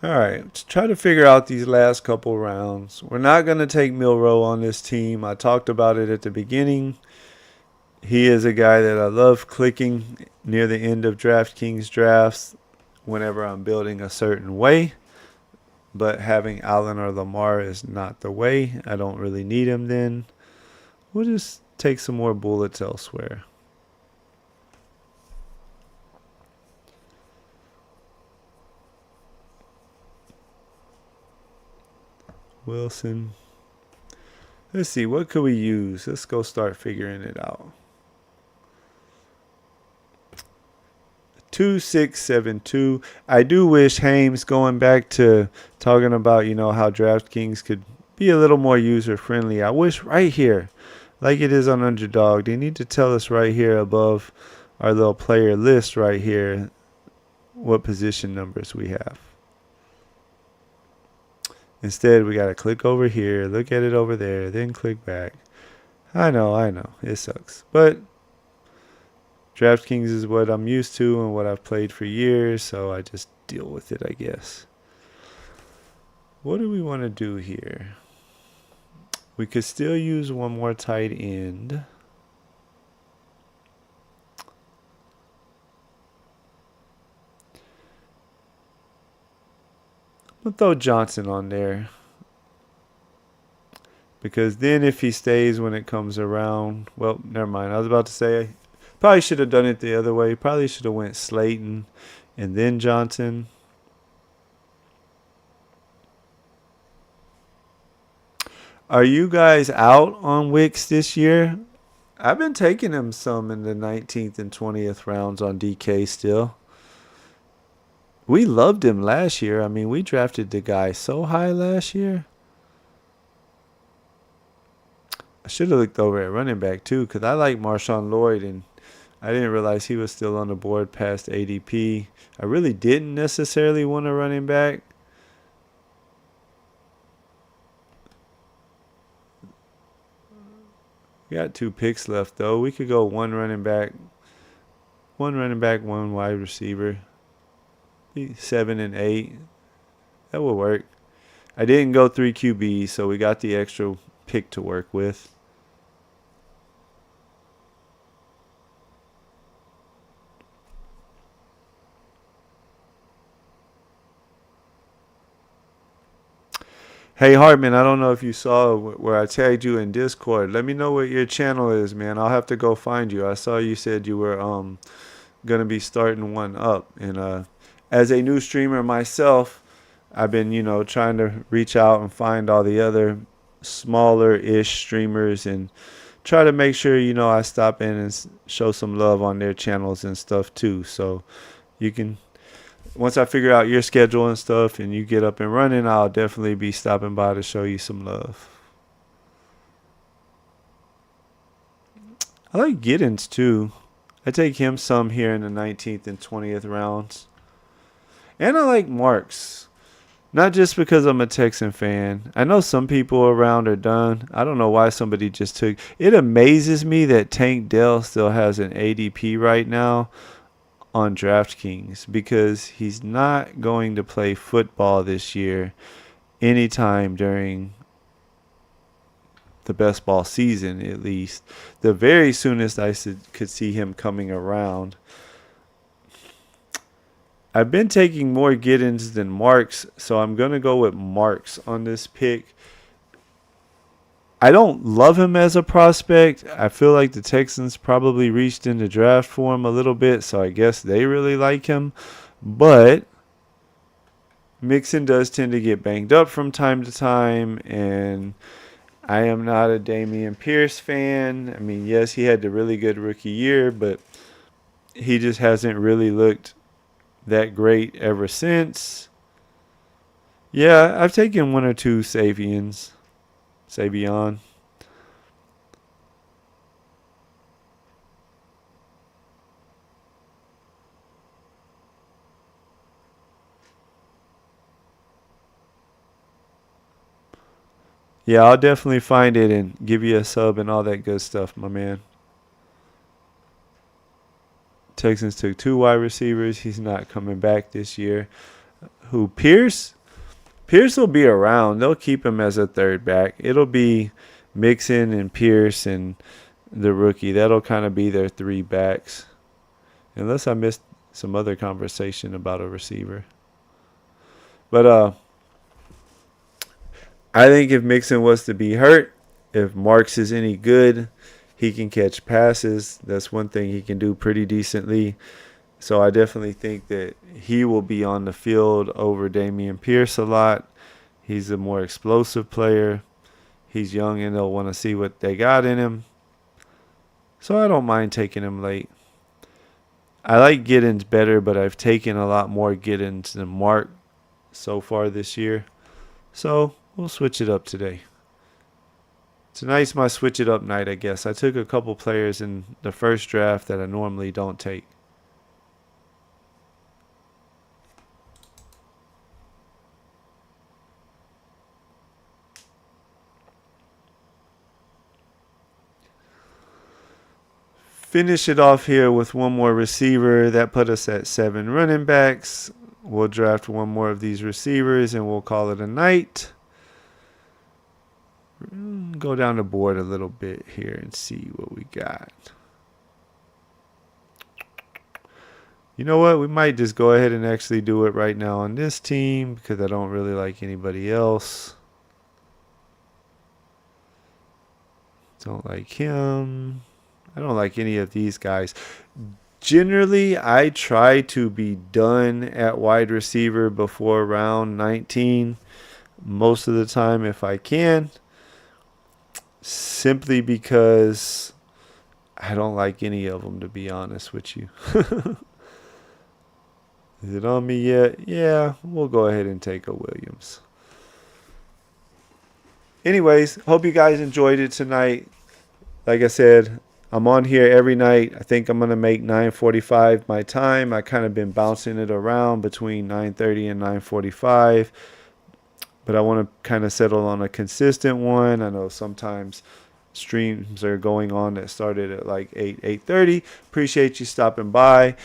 All right, let's try to figure out these last couple rounds. We're not going to take Milroe on this team. I talked about it at the beginning. He is a guy that I love clicking near the end of DraftKings drafts whenever I'm building a certain way. But having Allen or Lamar is not the way. I don't really need him then. We'll just take some more bullets elsewhere. Wilson. Let's see, what could we use? Let's go start figuring it out. 2672. I do wish Hames, going back to talking about, how DraftKings could be a little more user friendly. I wish right here, like it is on Underdog, they need to tell us right here above our little player list right here what position numbers we have. Instead, we got to click over here, look at it over there, then click back. I know. It sucks. But DraftKings is what I'm used to and what I've played for years, so I just deal with it, I guess. What do we want to do here? We could still use one more tight end. I'm going to throw Johnson on there. Because then if he stays when it comes around, well, never mind. I was about to say, probably should have done it the other way. Probably should have went Slayton and then Johnson. Are you guys out on Wicks this year? I've been taking him some in the 19th and 20th rounds on DK still. We loved him last year. I mean, we drafted the guy so high last year. I should have looked over at running back too, because I like Marshawn Lloyd, and I didn't realize he was still on the board past ADP. I really didn't necessarily want a running back. We got 2 picks left though. We could go one running back, one wide receiver. 7 and 8. That will work. I didn't go 3 QBs, so we got the extra pick to work with. Hey Hartman, I don't know if you saw where I tagged you in Discord. Let me know what your channel is, man. I'll have to go find you. I saw you said you were gonna be starting one up, and as a new streamer myself, I've been trying to reach out and find all the other smaller-ish streamers and try to make sure I stop in and show some love on their channels and stuff too. So you can. Once I figure out your schedule and stuff and you get up and running, I'll definitely be stopping by to show you some love. I like Giddens too. I take him some here in the 19th and 20th rounds. And I like Marks. Not just because I'm a Texan fan. I know some people around are done. I don't know why somebody just took. It amazes me that Tank Dell still has an ADP right now on DraftKings, because he's not going to play football this year anytime during the best ball season, at least. The very soonest I could see him coming around. I've been taking more Giddens than Marks, so I'm going to go with Marks on this pick. I don't love him as a prospect. I feel like the Texans probably reached in the draft for him a little bit, so I guess they really like him. But Mixon does tend to get banged up from time to time, and I am not a Dameon Pierce fan. I mean, yes, he had the really good rookie year, but he just hasn't really looked that great ever since. Yeah, I've taken 1 or 2 Savion. Yeah, I'll definitely find it and give you a sub and all that good stuff, my man. Texans took 2 wide receivers. He's not coming back this year. Who, Pierce? Pierce will be around. They'll keep him as a third back. It'll be Mixon and Pierce and the rookie. That'll kind of be their 3 backs. Unless I missed some other conversation about a receiver. But I think if Mixon was to be hurt, if Marks is any good, he can catch passes. That's one thing he can do pretty decently. So I definitely think that he will be on the field over Dameon Pierce a lot. He's a more explosive player. He's young and they'll want to see what they got in him. So I don't mind taking him late. I like Giddens better, but I've taken a lot more Giddens than Mark so far this year. So we'll switch it up today. Tonight's my switch it up night, I guess. I took a couple players in the first draft that I normally don't take. Finish it off here with one more receiver. That put us at 7 running backs. We'll draft one more of these receivers and we'll call it a night. Go down the board a little bit here and see what we got. You know what? We might just go ahead and actually do it right now on this team because I don't really like anybody else. Don't like him. I don't like any of these guys. Generally, I try to be done at wide receiver before round 19 most of the time if I can. simply because I don't like any of them, to be honest with you. Is it on me yet? Yeah, we'll go ahead and take a Williams. Anyways, hope you guys enjoyed it tonight. Like I said, I'm on here every night. I think I'm gonna make 9:45 my time. I kind of been bouncing it around between 9:30 and 9:45, but I want to kind of settle on a consistent one. I know sometimes streams are going on that started at like 8:30. Appreciate you stopping by.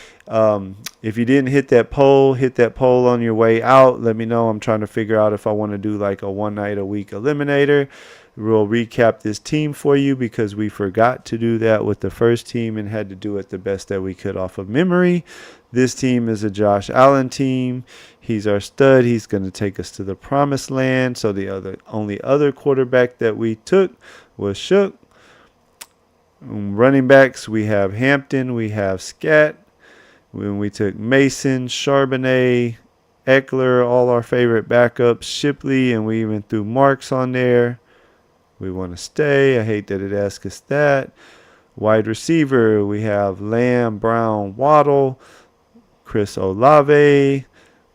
If you didn't hit that poll on your way out. Let me know. I'm trying to figure out if I want to do like a one night a week eliminator. We'll recap this team for you because we forgot to do that with the first team and had to do it the best that we could off of memory. This team is a Josh Allen team. He's our stud. He's going to take us to the promised land. So the only other quarterback that we took was Shook. Running backs, we have Hampton, we have Scat. When we took Mason, Charbonnet, Eckler, all our favorite backups, Shipley, and we even threw Marks on there. We want to stay. I hate that it asks us that. Wide receiver, we have Lamb, Brown, Waddle, Chris Olave,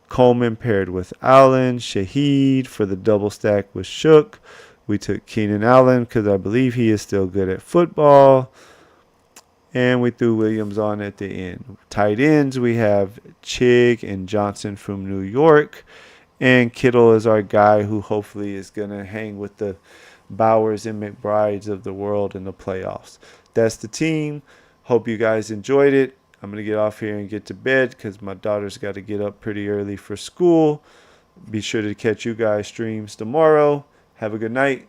Coleman paired with Allen, Shaheed for the double stack with Shook. We took Keenan Allen because I believe he is still good at football. And we threw Williams on at the end. Tight ends, we have Chig and Johnson from New York. And Kittle is our guy who hopefully is going to hang with the Bowers and McBrides of the world in the playoffs. That's the team. Hope you guys enjoyed it. I'm going to get off here and get to bed because my daughter's got to get up pretty early for school. Be sure to catch you guys streams tomorrow. Have a good night.